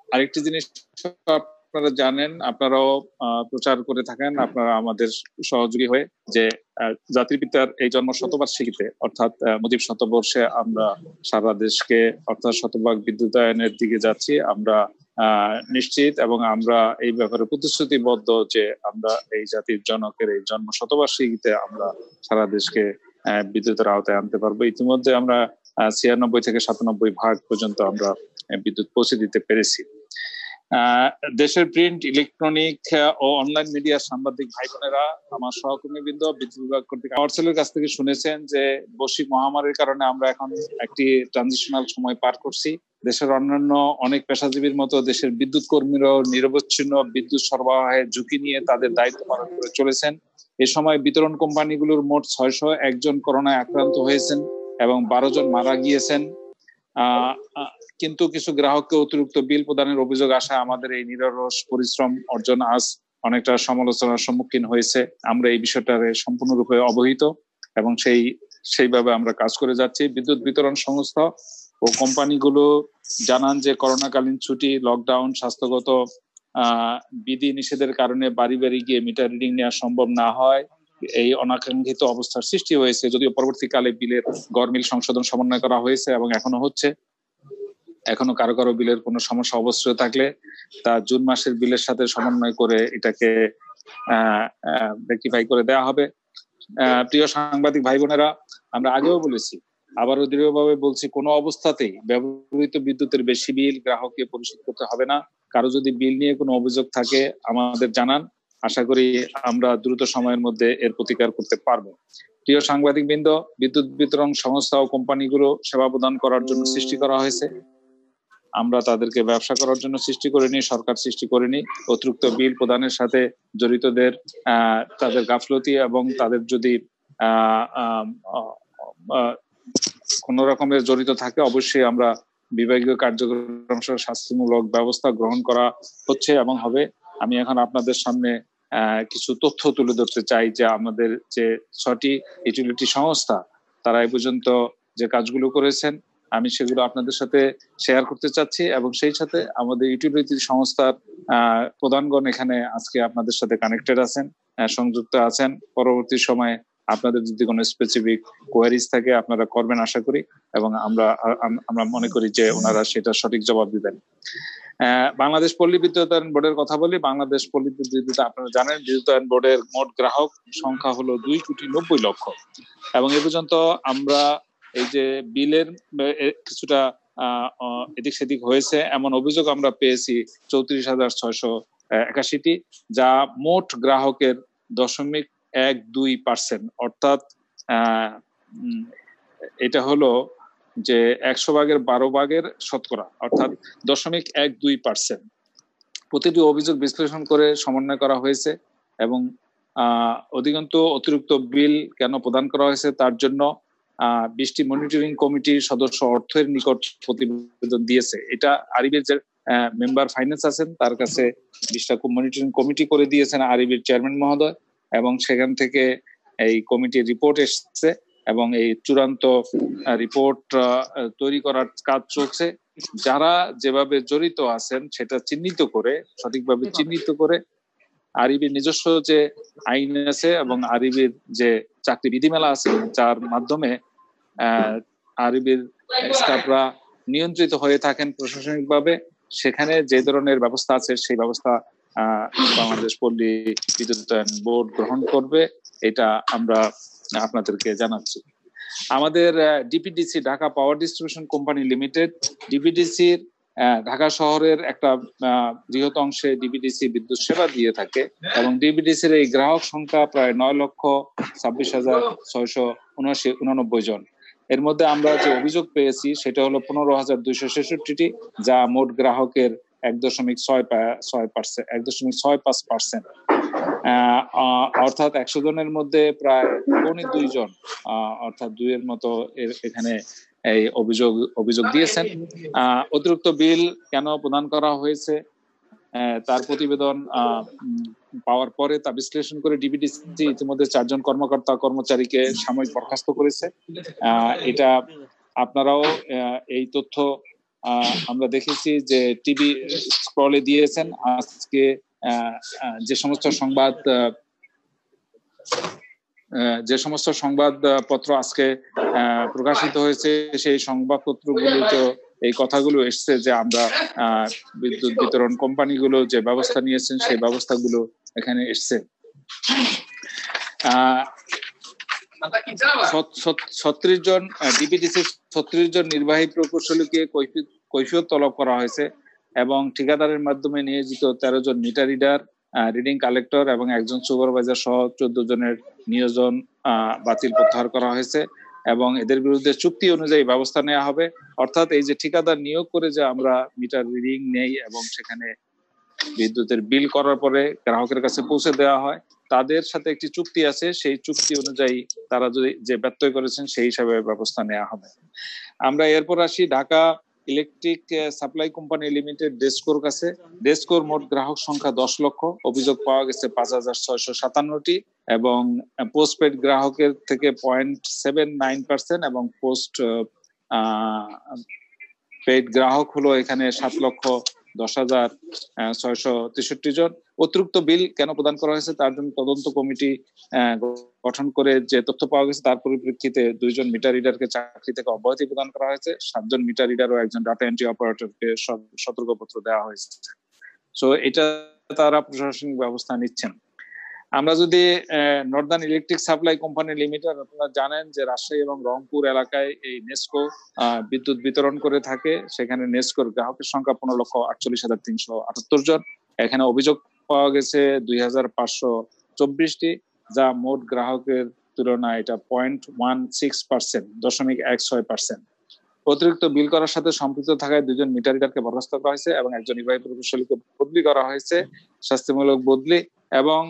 আরেকটি জিনিস আপনারা জানেন, আপনারাও প্রচার করে থাকেন, আপনারা আমাদের সহযোগী হয়ে, যে জাতির পিতার এই জন্ম শতবার্ষিকীতে অর্থাৎ মুজিব শতবর্ষে আমরা সারা দেশকে অর্থাৎ শতভাগ বিদ্যুতায়নের দিকে যাচ্ছি। আমরা নিশ্চিত এবং আমরা এই ব্যাপারে প্রতিশ্রুতিবদ্ধ যে আমরা এই জাতির জনকের এই জন্ম শতবার্ষিকীতে আমরা সারা দেশকে বিদ্যুতের আওতায় আনতে পারবো। ইতিমধ্যে আমরা 96 থেকে 97 ভাগ পর্যন্ত আমরা বিদ্যুৎ পৌঁছে দিতে পেরেছি। দেশের প্রিন্ট, ইলেকট্রনিক ও অনলাইন মিডিয়ার সাংবাদিক ভাই বোনেরা, আমার সহকর্মীবৃন্দ, বিদ্যুৎ বিভাগ কর্তৃক আওয়ারসেলের কাছ থেকে শুনেছেন যে বৈশ্বিক মহামারীর কারণে আমরা এখন একটি ট্রানজিশনাল সময় পার করছি। দেশের অন্যান্য অনেক পেশাজীবীর মতো দেশের বিদ্যুৎ কর্মীরাও নিরবচ্ছিন্ন বিদ্যুৎ সরবরাহের ঝুঁকি নিয়ে তাদের দায়িত্ব পালন করে চলেছেন। এ সময় বিতরণ কোম্পানিগুলোর মোট 601 জন করোনায় আক্রান্ত হয়েছেন এবং 12 জন মারা গিয়েছেন। কিন্তু কিছু গ্রাহককে অতিরিক্ত বিল প্রদানের অভিযোগ আসা আমাদের এই নিরলস পরিশ্রম অর্জন আজ অনেকটা সমালোচনার সম্মুখীন হয়েছে। আমরা এই বিষয়টারে সম্পূর্ণরূপে অবহিত এবং সেইভাবে আমরা কাজ করে যাচ্ছি। বিদ্যুৎ বিতরণ সংস্থা ও কোম্পানিগুলো জানান যে করোনাকালীন ছুটি, লকডাউন, স্বাস্থ্যগত বিধি নিষেধের কারণে বাড়ি বাড়ি গিয়ে মিটার রিডিং নেওয়া সম্ভব না হয়। এই অনাকাঙ্ক্ষিত অবস্থার সৃষ্টি হয়েছে, যদিও পরবর্তীকালে বিলের গড়মিল সংশোধন সমন্বয় করা হয়েছে এবং এখনো হচ্ছে। এখনো কারো কারো বিলের কোনো সমস্যা অবশ্যই থাকলে তা জুন মাসের বিলের সাথে সমন্বয় করে এটাকে রেকটিফাই করে দেওয়া হবে। প্রিয় সাংবাদিক ভাই বোনেরা, আমরা আগেও বলেছি, আবারও দৃঢ়ভাবে বলছি, কোনো অবস্থাতেই ব্যবহৃত বিদ্যুতের বেশি বিল গ্রাহককে পরিশোধ করতে হবে না। কারো যদি বিল নিয়ে কোনো অভিযোগ থাকে আমাদের জানান, আশা করি আমরা দ্রুত সময়ের মধ্যে এর প্রতিকার করতে পারবো। প্রিয় সাংবাদিক বৃন্দ, বিদ্যুৎ বিতরণ সংস্থা ও কোম্পানিগুলো সেবা প্রদান করার জন্য সৃষ্টি করা হয়েছে। আমরা তাদেরকে ব্যবসা করার জন্য সৃষ্টি করিনি, সরকার সৃষ্টি করেনি। অতিরিক্ত বিল প্রদানের সাথে জড়িতদের তাদের গাফলতি এবং তাদের যদি কোন রকমের জড়িত থাকে অবশ্যই আমরা বিভাগীয় কার্যক্রম সহ শাস্তিমূলক ব্যবস্থা গ্রহণ করা হচ্ছে এবং হবে। আমি এখন আপনাদের সামনে কিছু তথ্য তুলে ধরতে চাই যে আমাদের যে 6টি ইউটিলিটি সংস্থা তারা এই পর্যন্ত যে কাজগুলো করেছেন আমি সেগুলো আপনাদের সাথে শেয়ার করতে চাচ্ছি এবং সেই সাথে আমাদের ইউটিলিটি সংস্থার প্রধানগণ এখানে আজকে আপনাদের সাথে কানেক্টেড আছেন, সংযুক্ত আছেন। পরবর্তী সময়ে আপনাদের যদি কোনো স্পেসিফিক কোয়ারিজ থাকে আপনারা করবেন আশা করি, এবং আমরা মনে করি যে ওনারা সেটা সঠিক জবাব দিবেন। বাংলাদেশ পল্লী বিদ্যুতায়ন বোর্ডের কথা বলি। বাংলাদেশ পল্লী বিদ্যুৎ আপনারা জানেন বিদ্যুতায়ন বোর্ডের মোট গ্রাহক সংখ্যা হলো 2,90,00,000 এবং এ পর্যন্ত আমরা এই যে বিলের কিছুটা এদিক সেদিক হয়েছে এমন অভিযোগ আমরা পেয়েছি 34,681টি, যা মোট গ্রাহকের 0.12%, অর্থাৎ এটা হলো যে 100 ভাগের 12 ভাগের শতকরা, অর্থাৎ 0.12%। প্রতিটি অভিযোগ বিশ্লেষণ করে সমন্বয় করা হয়েছে এবং অতিরিক্ত বিল কেন প্রদান করা হয়েছে তার জন্য 20টি মনিটরিং কমিটির সদস্য অর্থের নিকট প্রতিবেদন দিয়েছে। এটা আরিবের যে মেম্বার ফাইন্যান্স আছেন তার কাছে 20টা মনিটরিং কমিটি করে দিয়েছেন আরিবের চেয়ারম্যান মহোদয়, এবং সেখান থেকে এই কমিটির রিপোর্ট এসেছে এবং এই চূড়ান্ত রিপোর্ট তৈরি করার কাজ চলছে। যারা যেভাবে জড়িত আছেন সেটা সঠিকভাবে চিহ্নিত করে আরিবির নিজস্ব যে আইন আছে এবং আরিবির যে চাকরি বিধিমালা আছে যার মাধ্যমে আরিবির স্টাফরা নিয়ন্ত্রিত হয়ে থাকেন প্রশাসনিকভাবে, সেখানে যে ধরনের ব্যবস্থা আছে সেই ব্যবস্থা বাংলাদেশ পল্লী বিদ্যুতায়ন বোর্ড গ্রহণ করবে, এটা আমরা আপনাদেরকে জানাচ্ছি। আমাদের DPDC Dhaka power distribution company limited, ডিপিডিসির Dhaka শহরের একটা বৃহৎ অংশে ডিপিডিসি বিদ্যুৎ সেবা দিয়ে থাকে এবং ডিপিডিসির এই গ্রাহক সংখ্যা প্রায় 9,26,689 জন। এর মধ্যে আমরা যে অভিযোগ পেয়েছি সেটা হলো 15,266টি, যা মোট গ্রাহকের 1.65%, অর্থাৎ 100 জনের মধ্যে প্রায় 2 জন অর্থাৎ 2 এর মতো এখানে এই অভিযোগ দিয়েছেন। অতিরিক্ত বিল কেন প্রদান করা হয়েছে তার প্রতিবেদন পাওয়ার পরে তা বিশ্লেষণ করে ডিপিডিসি ইতিমধ্যে 4 জন কর্মচারীকে সাময়িক বরখাস্ত করেছে। এটা আপনারাও এই তথ্য আমরা দেখেছি যে টিভি স্ক্রলে দিয়েছেন আজকে যে সমস্ত সংবাদপত্র আজকে প্রকাশিত হয়েছে সেই সংবাদপত্রগুলোতে এই কথাগুলো এসছে যে আমরা বিদ্যুৎ বিতরণ কোম্পানিগুলো যে ব্যবস্থা নিয়েছেন সেই ব্যবস্থাগুলো এখানে এসছে। 36 জন ডিপিডিসি 36 জন নির্বাহী প্রকৌশলীকে কৈফিয়ত তলব করা হয়েছে এবং ঠিকাদারের মাধ্যমে নিয়োজিত 13 জন মিটার রিডার, রিডিং কালেক্টর এবং একজন সুপারভাইজার সহ 14 জনের নিয়োজন বাতিল প্রত্যাহার করা হয়েছে এবং এদের বিরুদ্ধে চুক্তি অনুযায়ী ব্যবস্থা নেওয়া হবে। অর্থাৎ এই যে ঠিকাদার নিয়োগ করে যে আমরা মিটার রিডিং নেই এবং সেখানে বিদ্যুতের বিল করার পরে গ্রাহকের কাছে পৌঁছে দেওয়া হয়, তাদের সাথে একটি চুক্তি আছে, সেই চুক্তি অনুযায়ী তারা যদি যে ব্যত্যয় করেছেন সেই হিসাবে ব্যবস্থা নেওয়া হবে। আমরা এরপর আসি Dhaka electric supply company limited DESCO কাছে। ডেসকোর মোট গ্রাহক সংখ্যা 10 লক্ষ, অভিযোগ পাওয়া গেছে 5657টি এবং পোস্টপেড গ্রাহকের থেকে 0.79% এবং পোস্ট পেড গ্রাহক হলো এখানে 7,10,663 জন। অতিরিক্ত বিল কেন প্রদান করা হয়েছে তার জন্য তদন্ত কমিটি গঠন করে যে তথ্য পাওয়া গেছে তার পরিপ্রেক্ষিতে 2 জন মিটার রিডারকে চাকরি থেকে অব্যাহতি প্রদান করা হয়েছে, 7 জন মিটার রিডার ও একজন ডাটা এন্ট্রি অপারেটরকে সতর্কপত্র দেওয়া হয়েছে। সো এটা তারা প্রশাসনিক ব্যবস্থা নিচ্ছেন। আমরা যদি Northern electric supply company limited, আপনারা জানেন যে রাজশাহী এবং রংপুর এলাকায় এই নেসকো বিদ্যুৎ বিতরণ করে থাকে। সেখানে নেসকোর গ্রাহকের সংখ্যা 15,48,378 জন। এখানে অভিযোগ পাওয়া গেছে 2,524টি, যা মোট গ্রাহকের তুলনায় এটা 0.16%, 0.16%। অতিরিক্ত বিল করার সাথে সম্পৃক্ত থাকায় 2 জন মিটার রিডারকে বরখাস্ত করা হয়েছে এবং একজন নির্বাহী প্রকৌশলীকে বদলি করা হয়েছে, শাস্তিমূলক বদলি। এবং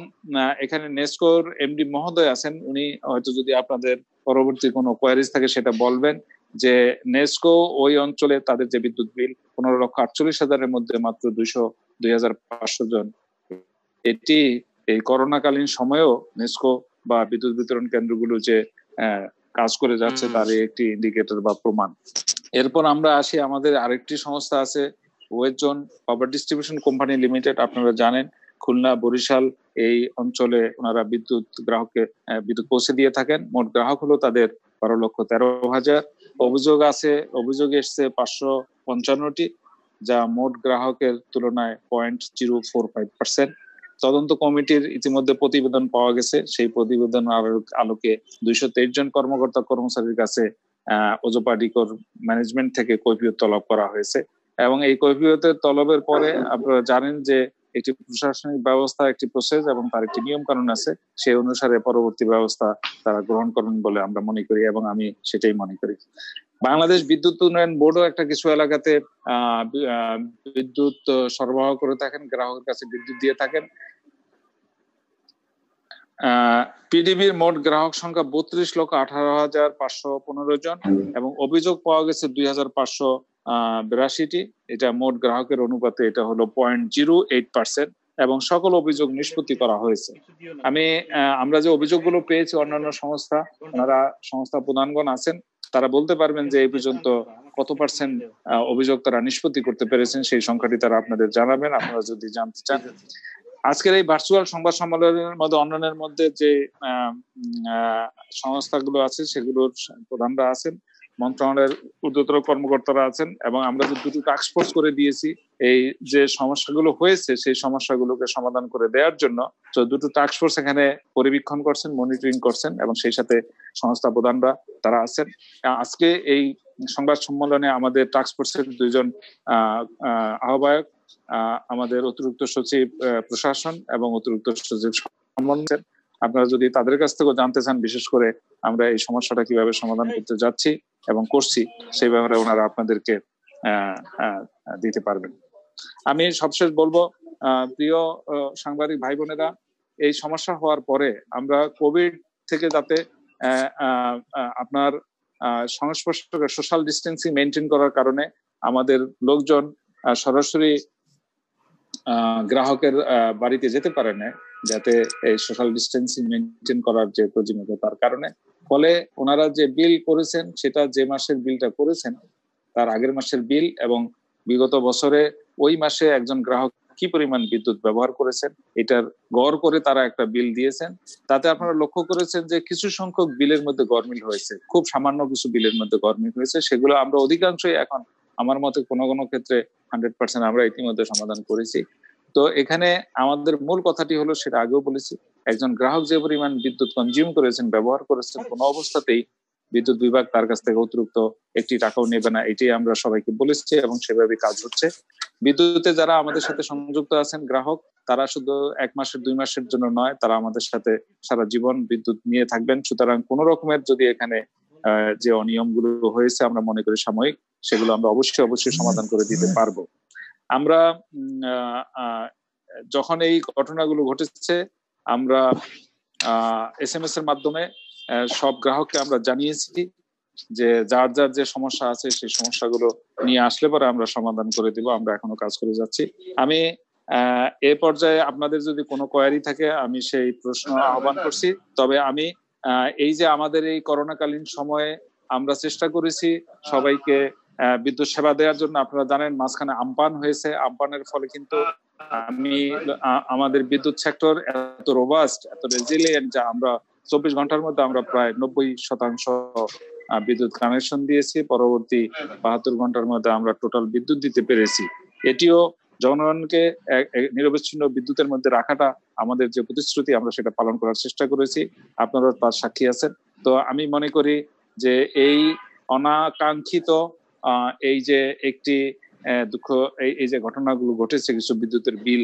এখানে নেসকোর এমডি মহোদয় আছেন, উনি হয়তো যদি আপনাদের পরবর্তী কোনো কোয়ারিজ থাকে সেটা বলবেন যে নেসকো ওই অঞ্চলে তাদের যে বিদ্যুৎ বিল 15,48,000-এর মধ্যে মাত্র 2,500 জন। এটি এই করোনাকালীন সময়েও নেসকো বা বিদ্যুৎ বিতরণ কেন্দ্রগুলো যে কাজ করে যাচ্ছে তার একটি ইন্ডিকেটর বা প্রমাণ। এরপর আমরা আসি আমাদের আরেকটি সংস্থা আছে West zone power distribution company limited. আপনারা জানেন খুলনা বরিশাল এই অঞ্চলে ওনারা বিদ্যুৎ গ্রাহককে বিদ্যুৎ পৌঁছে দিয়ে থাকেন। মোট গ্রাহক হলো তাদের 12,13,000। অভিযোগ এসছে 555টি, যা মোট গ্রাহকের তুলনায় 0.045%। তদন্ত কমিটির ইতিমধ্যে প্রতিবেদন পাওয়া গেছে, সেই প্রতিবেদন আলোকে 223 জন কর্মকর্তা কর্মচারীর কাছে ওজোপাডিকোর ম্যানেজমেন্ট থেকে কৈফিয়ত তলব করা হয়েছে এবং এই কৈফিয়তের তলবের পরে আপনারা জানেন যে একটি প্রশাসনিক ব্যবস্থা, একটি প্রসেস এবং তার একটি নিয়ম কানুন আছে, সেই অনুসারে পরবর্তী ব্যবস্থা তারা গ্রহণ করবেন বলে আমরা মনে করি এবং আমি সেটাই মনে করি। বাংলাদেশ বিদ্যুৎ উন্নয়ন বোর্ডও একটা কিছু এলাকাতে বিদ্যুৎ সরবরাহ করে থাকেন, গ্রাহকের কাছে বিদ্যুৎ দিয়ে থাকেন। পিডিবির মোট গ্রাহক সংখ্যা 32,18,515 জন এবং অভিযোগ পাওয়া গেছে 2,582টি। এটা মোট গ্রাহকের অনুপাতে এটা হলো 0.08% এবং সকল অভিযোগ নিষ্পত্তি করা হয়েছে। আমরা যে অভিযোগগুলো পেয়েছি অন্যান্য সংস্থা প্রধানগণ আছেন, তারা বলতে পারবেন যে এই পর্যন্ত কত পার্সেন্ট অভিযোগ তারা নিষ্পত্তি করতে পেরেছেন, সেই সংখ্যাটি তারা আপনাদের জানাবেন আপনারা যদি জানতে চান। আজকের এই ভার্চুয়াল সংবাদ সম্মেলনের মধ্যে অন্যান্যের মধ্যে যে সংস্থাগুলো আছে সেগুলোর প্রধানরা আছেন, মন্ত্রণালয়ের ঊর্ধ্বতন কর্মকর্তারা আছেন এবং আমরা যে 2টি টাস্ক ফোর্স করে দিয়েছি এই যে সমস্যাগুলো হয়েছে সেই সমস্যাগুলোকে সমাধান করে দেওয়ার জন্য। তো 2টো টাস্ক ফোর্স এখানে পরিবীক্ষণ করছেন, মনিটরিং করছেন এবং সেই সাথে সংস্থা প্রধানরা তারা আছেন। আজকে এই সংবাদ সম্মেলনে আমাদের টাস্ক ফোর্সের 2 জন আহ্বায়ক, আমাদের অতিরিক্ত সচিব প্রশাসন এবং অতিরিক্ত সচিব সমন্বয়। আপনারা যদি তাদের কাছ থেকে জানতে চান বিশেষ করে আমরা এই সমস্যাটা কিভাবে সমাধান করতে যাচ্ছি এবং করছি সেই ব্যাপারে ওনারা আপনাদেরকে দিতে পারবেন। আমি সবশেষ বলবো, প্রিয় সাংবাদিক ভাই বোনেরা, এই সমস্যা হওয়ার পরে আমরা কোভিড থেকে যাতে আপনার সংস্পর্শ সোশ্যাল ডিস্টেন্সিং মেনটেন করার কারণে আমাদের লোকজন সরাসরি গ্রাহকের বাড়িতে যেতে পারে না, যাতে এই সোশ্যাল ডিস্টেন্সিং মেনটেন করার যে প্রয়োজনীয়তা তার কারণে, ফলে ওনারা যে বিল করেছেন সেটা যে মাসের বিলটা করেছেন তার আগের মাসের বিল এবং বিগত বছরে ওই মাসে একজন গ্রাহক কি পরিমাণ বিদ্যুৎ ব্যবহার করেছেন এটার গড় করে তারা একটা বিল দিয়েছেন। তাতে আপনারা লক্ষ্য করেছেন যে কিছু সংখ্যক বিলের মধ্যে গরমিল হয়েছে, খুব সামান্য কিছু বিলের মধ্যে গরমিল হয়েছে, সেগুলো আমরা অধিকাংশই এখন আমার মতে কোনো কোনো ক্ষেত্রে 100% আমরা ইতিমধ্যে সমাধান করেছি। তো এখানে আমাদের মূল কথাটি হলো, সেটা আগেও বলেছি, একজন গ্রাহক যে পরিমাণ বিদ্যুৎ কনজিউম করেছেন, ব্যবহার করেছেন, কোনো অবস্থাতেই বিদ্যুৎ বিভাগ তার কাছ থেকে অতিরিক্ত একটি টাকাও নেবে না, এটাই আমরা সবাইকে বলেছি এবং সেভাবে কাজ হচ্ছে। বিদ্যুতে যারা আমাদের সাথে সংযুক্ত আছেন গ্রাহক, তারা শুধু 1 মাসের 2 মাসের জন্য নয়, তারা আমাদের সাথে সারা জীবন বিদ্যুৎ নিয়ে থাকবেন। সুতরাং কোন রকমের যদি এখানে যে অনিয়মগুলো হয়েছে আমরা মনে করি সাময়িক, সেগুলো আমরা অবশ্যই সমাধান করে দিতে পারবো। আমরা যখন এই ঘটনাগুলো ঘটেছে আমরা SMS এর মাধ্যমে সব গ্রাহককে আমরা জানিয়েছি যে যার যার যে সমস্যা আছে সেই সমস্যাগুলো নিয়ে আসলে পরে আমরা সমাধান করে দিব। আমরা এখনো কাজ করে যাচ্ছি। আমি এ পর্যায়ে আপনাদের যদি কোনো কোয়ারি থাকে আমি সেই প্রশ্ন আহ্বান করছি। তবে আমি এই যে আমাদের এই করোনাকালীন সময়ে আমরা চেষ্টা করেছি সবাইকে বিদ্যুৎ সেবা দেওয়ার জন্য। আপনারা জানেন মাঝখানে আমপান হয়েছে, আমপানের ফলে কিন্তু আমাদের বিদ্যুৎ সেক্টর এত রোবাস্ট, এত রেজিলিয়েন্ট, যা আমরা 24 ঘন্টার মধ্যে আমরা প্রায় 90% বিদ্যুৎ কানেকশন দিয়েছি। পরবর্তী 72 ঘন্টার মধ্যে আমরা টোটাল বিদ্যুৎ দিতে পেরেছি। এটিও জনগণকে নিরবচ্ছিন্ন বিদ্যুতের মধ্যে রাখাটা আমাদের যে প্রতিশ্রুতি, আমরা সেটা পালন করার চেষ্টা করেছি। আপনারা তার সাক্ষী আছেন। তো আমি মনে করি যে এই অনাকাঙ্ক্ষিত এই যে একটি দুঃখ, এই যে ঘটনাগুলো ঘটেছে, কিছু বিদ্যুতের বিল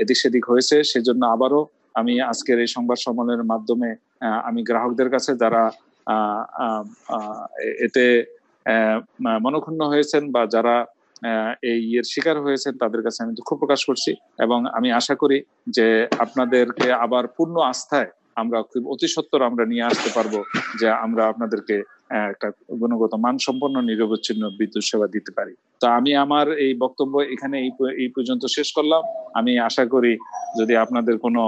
এদিক সেদিক হয়েছে, সেজন্য আবারও আমি আজকের এই সংবাদ সম্মেলনের মাধ্যমে আমি গ্রাহকদের কাছে যারা এতে মনক্ষুণ্ণ হয়েছেন বা যারা এই শিকার হয়েছেন তাদের কাছে আমি দুঃখ প্রকাশ করছি এবং আমি আশা করি যে আপনাদেরকে আবার পূর্ণ আস্থায় আমরা খুব অতি সত্বর আমরা নিয়ে আসতে পারবো, যে আমরা আপনাদেরকে একটা গুণগত মানসম্পন্ন নিরবচ্ছিন্ন বিদ্যুৎ সেবা দিতে পারি। তো আমি আমার এই বক্তব্য এখানে এই পর্যন্ত শেষ করলাম। আমি আশা করি যদি আপনাদের কোনো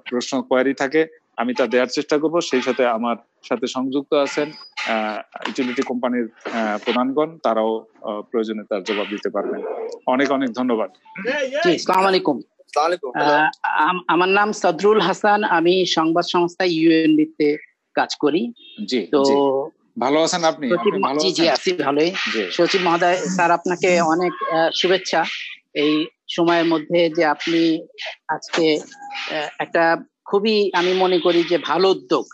প্রশ্ন কোয়ারি থাকে আমি তা দেওয়ার চেষ্টা করব। সেই সাথে আমার সাথে সংযুক্ত আছেন ইউটিলিটি কোম্পানির প্রধানগণ, তারাও প্রয়োজনে তার জবাব দিতে পারবেন। অনেক অনেক ধন্যবাদ। আসসালামু আলাইকুম। আমার নাম সদরুল হাসান, আমি সংবাদ সংস্থা ইউএনবি তে কাজ করি। জি, তো ভালো আছেন আপনি? জি জি আছি ভালোই। সচিব মহোদয় স্যার, আপনাকে অনেক শুভেচ্ছা এই সময়ের মধ্যে, যে আপনি আজকে একটা খুবই আমি মনে করি যে ভালো উদ্যোগ,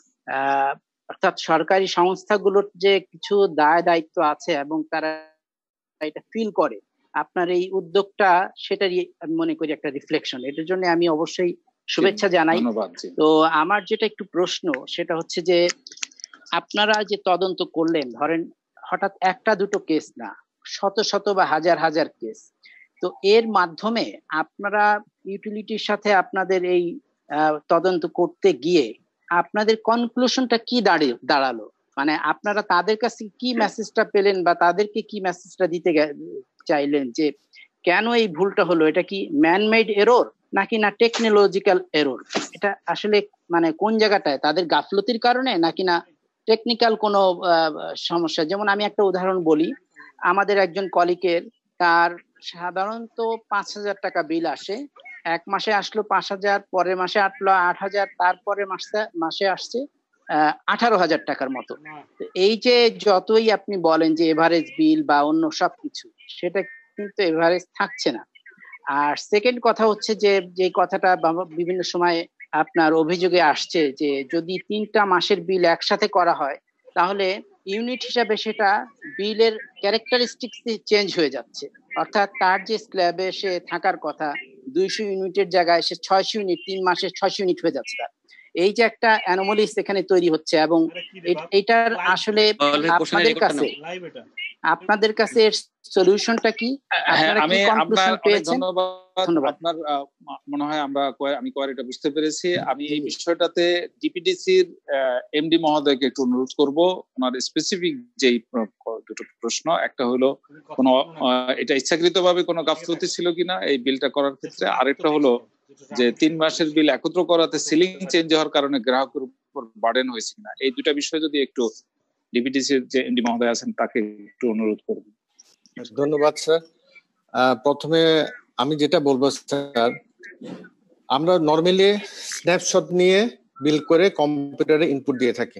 অর্থাৎ সরকারি সংস্থাগুলোর যে কিছু দায় দায়িত্ব আছে এবং তারা এটা ফিল করে, আপনার এই উদ্যোগটা সেটারই আমি মনে করি একটা রিফ্লেকশন। এটার জন্য আমি অবশ্যই শুভেচ্ছা জানাই। তো আমার যেটা একটু প্রশ্ন সেটা হচ্ছে যে আপনারা যে তদন্ত করলেন, ধরেন হঠাৎ একটা দুটো কেস না, শত শত বা হাজার হাজার কেস, তো এর মাধ্যমে আপনারা ইউটিলিটির সাথে আপনাদের এই তদন্ত করতে গিয়ে আপনাদের কনক্লুশনটা কি দাঁড়ালো? মানে আপনারা তাদের কাছে কি মেসেজটা পেলেন বা তাদেরকে কি মেসেজটা দিতে চাইলেন যে কেন এই ভুলটা হলো? এটা কি ম্যানমেড এরর নাকি না টেকনোলজিক্যাল এরর? এটা আসলে মানে কোন জায়গাটায় তাদের গাফলতির কারণে নাকি না টেকনিক্যাল কোনো সমস্যা? যেমন আমি একটা উদাহরণ বলি, আমাদের একজন কলিগের, তার সাধারণত 5,000 টাকা বিল আসে, এক মাসে আসলো 5,000, পরের মাসে আসলো 8,000, তারপরে মাসে আসছে 18,000 টাকার মতো। এই যে যতই আপনি বলেন যে এভারেজ বিল বা অন্য সবকিছু, সেটা কিন্তু এভারেজ থাকছে না। আর সেকেন্ড কথা হচ্ছে যে কথাটা বিভিন্ন সময় আপনার অভিযোগে আসছে যে যদি 3টা মাসের বিল একসাথে করা হয় তাহলে ইউনিট হিসাবে সেটা বিলের ক্যারেক্টারিস্টিক্স চেঞ্জ হয়ে যাচ্ছে। অর্থাৎ তার যে স্ল্যাবে সে থাকার কথা 200 ইউনিটের জায়গায় সে 600 ইউনিট, 3 মাসে 600 ইউনিট হয়ে যাচ্ছে তার। এই যে একটা অ্যানোমালিস এখানে তৈরি হচ্ছে এবং এটার আসলে আপনাদের কাছে এর সলিউশনটা কি? আমি আপনার আপনার মনে হয় আমি কোয়ারিটা বুঝতে পেরেছি। আমি এই বিষয়টাতে ডিপিডিসির এমডি মহোদয়কে একটু অনুরোধ করব, ওনার স্পেসিফিক যেই দুটো প্রশ্ন, একটা হলো কোনো এটা ইচ্ছাকৃতভাবে কোনো গাফলতি ছিল কিনা এই বিলটা করার ক্ষেত্রে, আরেকটা হলো যে 3 মাসের বিল একত্র করাতে সিলিং চেঞ্জ হওয়ার কারণে গ্রাহকের উপর বার্ডেন হয়েছে কিনা। এই দুটা বিষয় যদি একটু ডিবিটিসির যে এমডি মহোদয় আছেন তাকে একটু অনুরোধ করব। ধন্যবাদ স্যার। প্রথমে আমি যেটা বলবো স্যার, আমরা নর্মালি স্ন্যাপশট নিয়ে বিল করে কম্পিউটারে ইনপুট দিয়ে থাকি,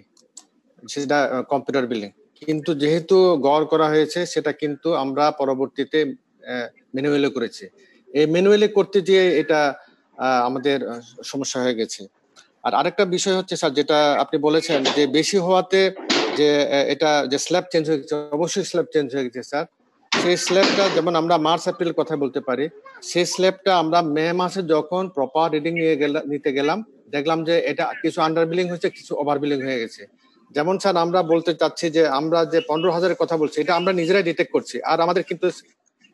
সেটা কম্পিউটার বিলিং। কিন্তু যেহেতু গড় করা হয়েছে সেটা কিন্তু আমরা পরবর্তীতে ম্যানুয়ালি করেছি। এই ম্যানুয়ালি করতে গিয়ে এটা আমাদের সমস্যা হয়ে গেছে। আর আরেকটা বিষয় হচ্ছে স্যার, যেটা আপনি বলেছেন যে বেশি হওয়াতে যে এটা যে স্ল্যাব চেঞ্জ হয়ে গেছে, অবশ্যই স্ল্যাব চেঞ্জ হয়ে গেছে স্যার। সেই স্ল্যাবটা যেমন আমরা মার্চ এপ্রিল কথা বলতে পারি, সেই স্ল্যাবটা আমরা মে মাসে যখন প্রপার রিডিং নিতে গেলাম, দেখলাম যে এটা কিছু আন্ডার বিলিং হয়েছে, কিছু ওভার বিলিং হয়ে গেছে। যেমন স্যার আমরা বলতে চাচ্ছি যে আমরা যে 15,000-এর কথা বলছি এটা আমরা নিজেরাই ডিটেক্ট করছি, আর আমাদের কিন্তু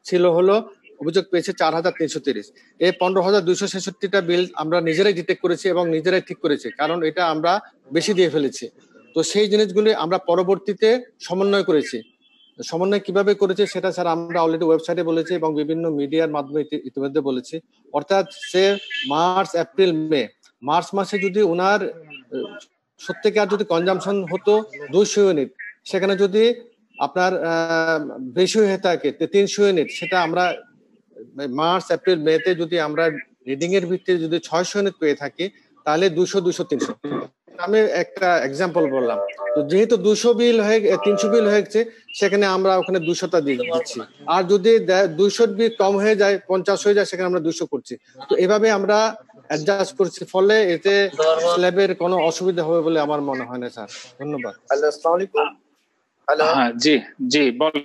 ছিল হলো অভিযোগ পেয়েছে 4,330। এই 15,266টা বিল আমরা নিজেরাই ডিটেক্ট করেছি এবং নিজেরাই ঠিক করেছি, কারণ এটা আমরা বেশি দিয়ে ফেলেছি। তো সেই জিনিসগুলি আমরা পরবর্তীতে সমন্বয় করেছি। সমন্বয় কিভাবে করেছে সেটা স্যার আমরা অলরেডি ওয়েবসাইটে বলেছি এবং বিভিন্ন মিডিয়ার মাধ্যমে ইতিমধ্যে বলেছি। অর্থাৎ সে মার্চ এপ্রিল মে, মার্চ মাসে যদি ওনার সত্যিকার যদি কনজামশন হতো 200 ইউনিট, সেখানে যদি আপনার বেশি হয়ে থাকে 300 ইউনিট, সেটা আমরা মার্চ এপ্রিল মেতে যদি আমরা রিডিং এর ভিত্তিতে যদি 600 ইউনিট পেয়ে থাকি, তাহলে 200, 200, 300। আমি একটা এক্সাম্পল বললাম। তো যেহেতু 200 বিল হয়ে 300 বিল হয়েছে, সেখানে আমরা ওখানে 200টা দিচ্ছি। আর যদি 200 বিল কম হয়ে যায়, 50 হয়ে যায়, সেখানে আমরা 200 করছি। তো এভাবে আমরা অ্যাডজাস্ট করছি, ফলে এতে স্ল্যাবের কোনো অসুবিধা হবে বলে আমার মনে হয় না স্যার। ধন্যবাদ। হ্যালো, আসসালামু আলাইকুম। হ্যালো, হ্যাঁ জি জি বল।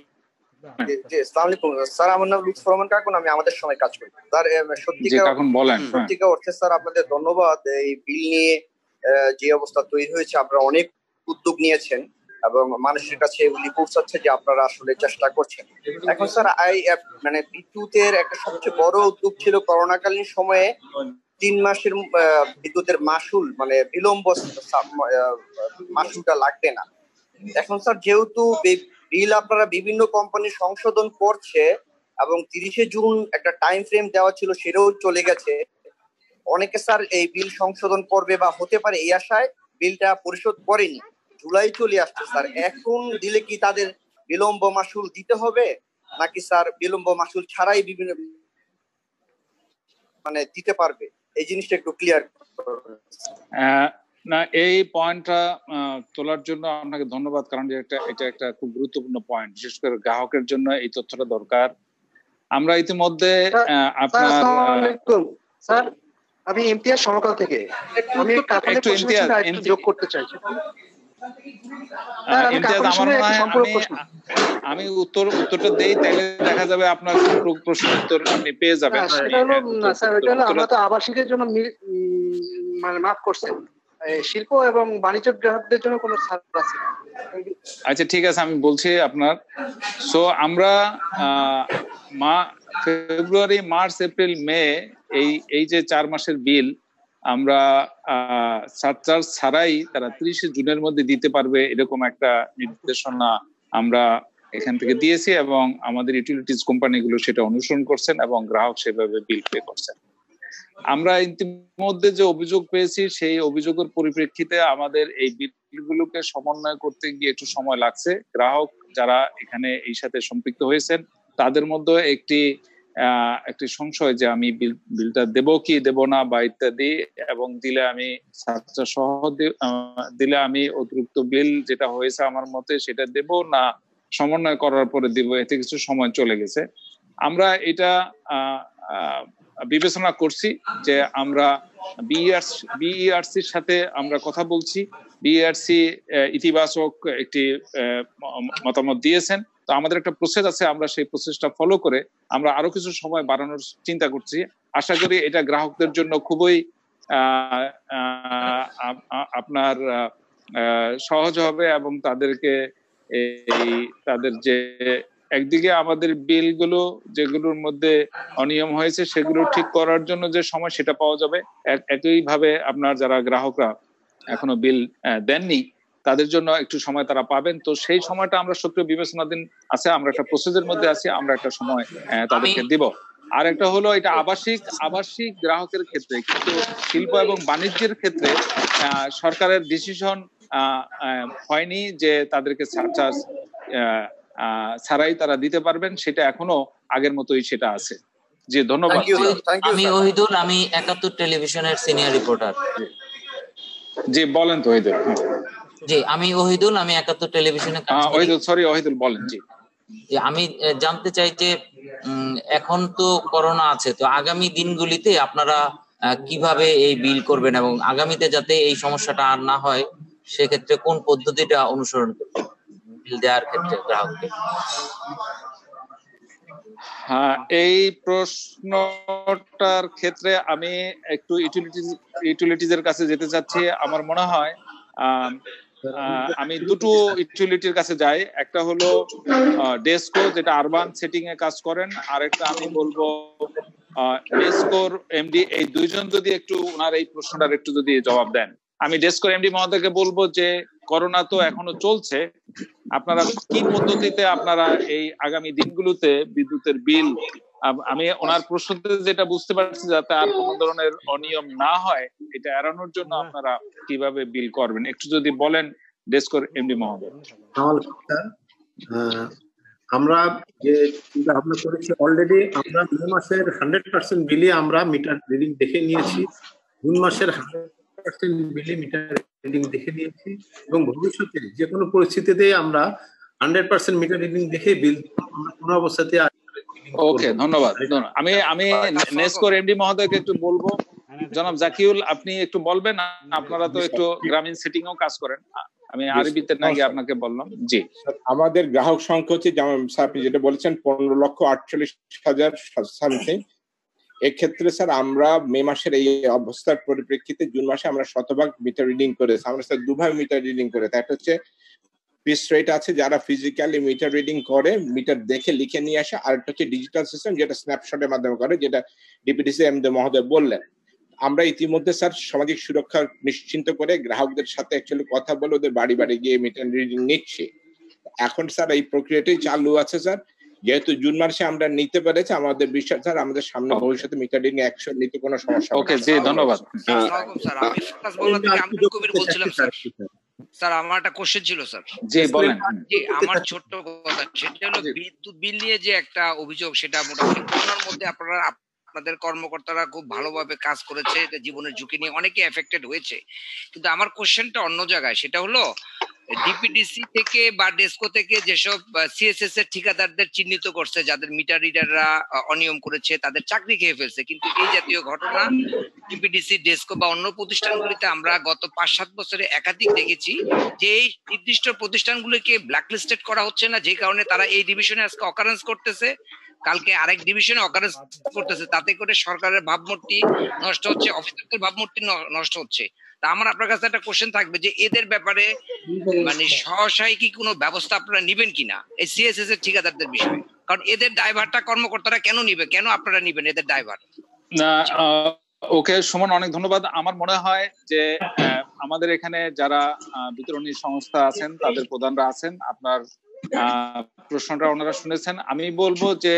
জি আসসালামু আলাইকুম স্যার, আমার নাম লুৎফর রহমান কাকুন, আমি আমাদের সময় কাজ করি স্যার। সত্যিকার অর্থে স্যার আপনাদের ধন্যবাদ। এই বিল নিয়ে যে অবস্থা তৈরি হয়েছে, আপনারা অনেক উদ্যোগ নিয়েছেন এবং মানুষের কাছে এগুলি পৌঁছাচ্ছে যে আপনারা আসলে চেষ্টা করছেন। এখন স্যার মানে বিদ্যুতের একটা সবচেয়ে বড় উদ্যোগ ছিল করোনাকালীন সময়ে 3 মাসের বিদ্যুতের মাসুল, মানে বিলম্ব মাসুলটা লাগবে না। এখন স্যার যেহেতু বিল আপনারা বিভিন্ন কোম্পানি সংশোধন করছে এবং 30শে জুন একটা টাইম ফ্রেম দেওয়া ছিল, সেটাও চলে গেছে। অনেকে স্যার এই বিল সংশোধন করবে বা হতে পারে এই আশায় বিলটা পরিশোধ করেনি, জুলাই চলে আসছে স্যার। এখন দিলে কি তাদের বিলম্ব মাসুল দিতে হবে, নাকি স্যার বিলম্ব মাসুল ছাড়াই বিভিন্ন মানে দিতে পারবে? এই জিনিসটা একটু ক্লিয়ার না। এই পয়েন্টটা তোলার জন্য আপনাকে ধন্যবাদ, কারণ এটা একটা খুব গুরুত্বপূর্ণ পয়েন্ট, বিশেষ করে গ্রাহকের জন্য এই তথ্যটা দরকার। আমরা ইতিমধ্যে আপনার স্যার, আমি ইমতিয়াজ সমকাল থেকে আমি একটু যোগ করতে চাইছি। আমি উত্তরটা দেই, তাহলে দেখা যাবে আপনার প্রশ্ন উত্তর আপনি পেয়ে যাবেন। আমরা তো আবাসিকের জন্য মানে মাফ করছেন, শিল্প এবং বাণিজ্য গ্রাহকদের জন্য কোনো ছাড় আছে? আচ্ছা ঠিক আছে, আমি বলছি আপনার। সো আমরা ফেব্রুয়ারি, মার্চ, এপ্রিল, মে এই যে 4 মাসের বিল আমরা সারচার্জ ছাড়াই তারা 30শে জুনের মধ্যে দিতে পারবে, এরকম একটা নির্দেশনা আমরা এখান থেকে দিয়েছি এবং আমাদের ইউটিলিটিজ কোম্পানিগুলো সেটা অনুসরণ করছেন এবং গ্রাহক সেভাবে বিল পে করছেন। আমরা ইতিমধ্যে যে অভিযোগ পেয়েছি, সেই অভিযোগের পরিপ্রেক্ষিতে আমাদের এই বিলগুলোকে সমন্বয় করতে গিয়ে একটু সময় লাগছে। গ্রাহক যারা এখানে এই সাথে সম্পৃক্ত হয়েছেন, তাদের মধ্যে একটি সংশয় যে আমি বিলটা দেব কি দেব না বা ইত্যাদি, এবং দিলে আমি সহ দিলে আমি অতিরিক্ত বিল যেটা হয়েছে আমার মতে সেটা দেব না সমন্বয় করার পরে দিব, এতে কিছু সময় চলে গেছে। আমরা এটা বিবেচনা করছি যে আমরা বিইআরসির সাথে আমরা কথা বলছি। বিইআরসি ইতিবাচক একটি মতামত দিয়েছেন। তো আমাদের একটা প্রসেস আছে, আমরা সেই প্রসেসটা ফলো করে আমরা আরো কিছু সময় বাড়ানোর চিন্তা করছি। আশা করি এটা গ্রাহকদের জন্য খুবই আপনার সহজ হবে এবং তাদেরকে তাদের যে একদিকে আমাদের বিলগুলো যেগুলোর মধ্যে অনিয়ম হয়েছে সেগুলো ঠিক করার জন্য যে সময় সেটা পাওয়া যাবে, একইভাবে আপনার যারা গ্রাহকরা এখনো বিল দেননি তাদের জন্য একটু সময় তারা পাবেন। তো সেই সময়টা আমরা সক্রিয় বিবেচনাধীন আছে, আমরা একটা প্রসেসের মধ্যে আছি, আমরা একটা সময় তাদেরকে দিব। আর একটা হলো এটা আবাসিক গ্রাহকের ক্ষেত্রে, কিন্তু শিল্প এবং বাণিজ্যের ক্ষেত্রে সরকারের ডিসিশন হয়নি যে তাদেরকে সারচার্জ ছাড়াই তারা দিতে পারবেন, সেটা এখনো আগের মতোই সেটা আছে। জি ধন্যবাদ। আমি ওহিদুল, আমি 71 টেলিভিশনের সিনিয়র রিপোর্টার। জি বলেন তো ওহিদুল। জি আমি ওহিদুল, আমি 71 টেলিভিশনে ওহিদুল বলেন। জি আমি জানতে চাই যে এখন তো করোনা আছে, তো আগামী দিনগুলিতে আপনারা কিভাবে এই বিল করবেন এবং আগামীতে যাতে এই সমস্যাটা আর না হয় সেক্ষেত্রে কোন পদ্ধতিটা অনুসরণ করবেন বিল দেওয়ার ক্ষেত্রে গ্রাহককে? হ্যাঁ, এই প্রশ্নটার ক্ষেত্রে আমি একটু ইউটিলিটিজের কাছে যেতে চাচ্ছি। আমার মনে হয় আমি দুটো ইউটিলিটির কাছে যাই। একটা হলো ডেসকো, যেটা আরবান সেটিং এ কাজ করেন, আর একটা আমি বলবো ডেসকোর এমডি। এই দুইজন যদি একটু ওনার এই প্রশ্নটার একটু যদি জবাব দেন। আমি ডেসকোর এমডি মহোদয়কে বলবো যে করোনা তো এখনো চলছে, আপনারা কি পদ্ধতিতে আপনারা এই আগামী দিনগুলোতে বিদ্যুতের বিল, আমি ওনার প্রশ্নতে যেটা বুঝতে পারছি যাতে আর কোনো ধরনের অনিয়ম না হয় এটা এড়ানোর জন্য আপনারা কিভাবে বিল করবেন একটু যদি বলেন ডেসকোর এমডি মহোদয়। আমরা যে চিন্তা ভাবনা করেছি, অলরেডি আমরা মে মাসের 100% বিলে আমরা মিটার রিডিং দেখে নিয়েছি, জুন মাসের 100% বিলে মিটার রিডিং দেখে নিয়েছি, এবং ভবিষ্যতে যে কোনো পরিস্থিতিতে আমরা 100% মিটার রিডিং দেখে বিল কোনো অবস্থাতে। ওকে, ধন্যবাদ। আমি নেসকোর এমডি মহোদয়কে একটু বলবো, জনাব জাকিউল আপনি একটু বলবেন, আপনারা তো একটু গ্রামীণ সেটিং এও কাজ করেন, আমি আরবিতে না গিয়ে আপনাকে বললাম। জি, আমাদের গ্রাহক সংখ্যা হচ্ছে যেমন আপনি যেটা বলেছেন 15,48,000 সামথিং। এক্ষেত্রে স্যার আমরা মে মাসের এই অবস্থার পরিপ্রেক্ষিতে জুন মাসে আমরা 100% মিটার রিডিং করেছি। আমরা স্যার দুভাবে মিটার রিডিং করে, একটা হচ্ছে পিস রেট আছে যারা ফিজিক্যালি মিটার রিডিং করে, মিটার দেখে লিখে নিয়ে আসে, আর একটা হচ্ছে ডিজিটাল সিস্টেম যেটা স্ন্যাপশটের মাধ্যমে করে, যেটা ডিপিডিসি এমডি মহোদয় বললেন। আমরা ইতিমধ্যে স্যার সামাজিক সুরক্ষা নিশ্চিন্ত করে গ্রাহকদের সাথে অ্যাকচুয়ালি কথা বলে ওদের বাড়ি বাড়ি গিয়ে মিটার রিডিং নিচ্ছি। এখন স্যার এই প্রক্রিয়াটাই চালু আছে স্যার। যেহেতু জুন মাসে আমরা নিতে পেরেছি, আমাদের বিশ্বাস স্যার আমাদের সামনে ভবিষ্যতে মিটার রিডিং অ্যাকশন নিতে কোনো সমস্যা। ওকে, জি ধন্যবাদ। স্যার আমি ফোকাস বলতে আমি কবির বলছিলাম স্যার। স্যার আমার একটা কোশ্চেন ছিল স্যার। জি বলেন। জি আমার ছোট্ট কথা, সেটা হলো বিদ্যুৎ বিল নিয়ে যে একটা অভিযোগ, সেটা মোটামুটি করোনার মধ্যে আপনাদের কর্মকর্তারা খুব ভালোভাবে কাজ করেছে, জীবনের ঝুঁকি নিয়ে অনেকে এফেক্টেড হয়েছে, কিন্তু আমার কোশ্চেনটা অন্য জায়গায়। সেটা হলো ডিপিডিসি থেকে বা ডেসকো থেকে যেসব সিএসএস এর ঠিকাদারদের চিহ্নিত করছে যাদের মিটার রিডাররা অনিয়ম করেছে, তাদের চাকরি খেয়ে ফেলছে, কিন্তু এই জাতীয় ঘটনা ডিপিডিসি, ডেসকো বা অন্য প্রতিষ্ঠানগুলিতে আমরা গত 5-7 বছরে একাধিক দেখেছি যে এই নির্দিষ্ট প্রতিষ্ঠানগুলিকে ব্ল্যাকলিস্টেড করা হচ্ছে না, যে কারণে তারা এই ডিভিশনে আজকে অকারেন্স করতেছে, কালকে আরেক ডিভিশনে অকারেন্স করতেছে, তাতে করে সরকারের ভাবমূর্তি নষ্ট হচ্ছে, অফিসারদের ভাবমূর্তি নষ্ট হচ্ছে। তা আমার আপনার কাছে একটা কোশ্চেন থাকবে যে এদের ব্যাপারে মানে সহসায় কি কোনো ব্যবস্থা আপনারা নিবেন কিনা এই সিএসএস এর ঠিকাদারদের বিষয়ে? কারণ এদের দায়ভারটা কর্মকর্তারা কেন নিবে, কেন আপনারা নিবেন এদের দায়ভার? না, ওকে সুমন, অনেক ধন্যবাদ। আমার মনে হয় যে আমাদের এখানে যারা বিতরণী সংস্থা আছেন তাদের প্রধানরা আছেন, আপনার প্রশ্নটা ওনারা শুনেছেন। আমি বলবো যে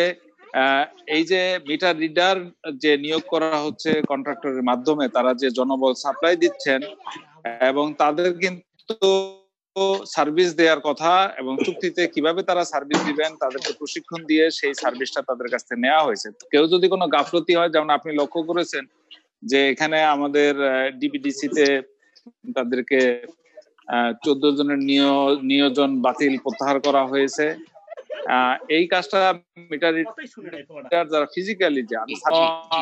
এই যে মিটার রিডার যে নিয়োগ করা হচ্ছে কন্ট্রাক্টরের মাধ্যমে, তারা যে জনবল সাপ্লাই দিচ্ছেন এবং তাদের কিন্তু সার্ভিস দেওয়ার কথা এবং চুক্তিতে কিভাবে তারা সার্ভিস দিবেন তাদেরকে প্রশিক্ষণ দিয়ে সেই সার্ভিসটা তাদের কাছ থেকে নেওয়া হয়েছে। কেউ যদি কোনো গাফলতি হয়, যেমন আপনি লক্ষ্য করেছেন যে এখানে আমাদের ডিবিডিসিতে তাদেরকে 14 জনের নিয়োজন বাতিল প্রত্যাহার করা হয়েছে। এই কাজটা মিটার রিডার যারা ফিজিক্যালি, যে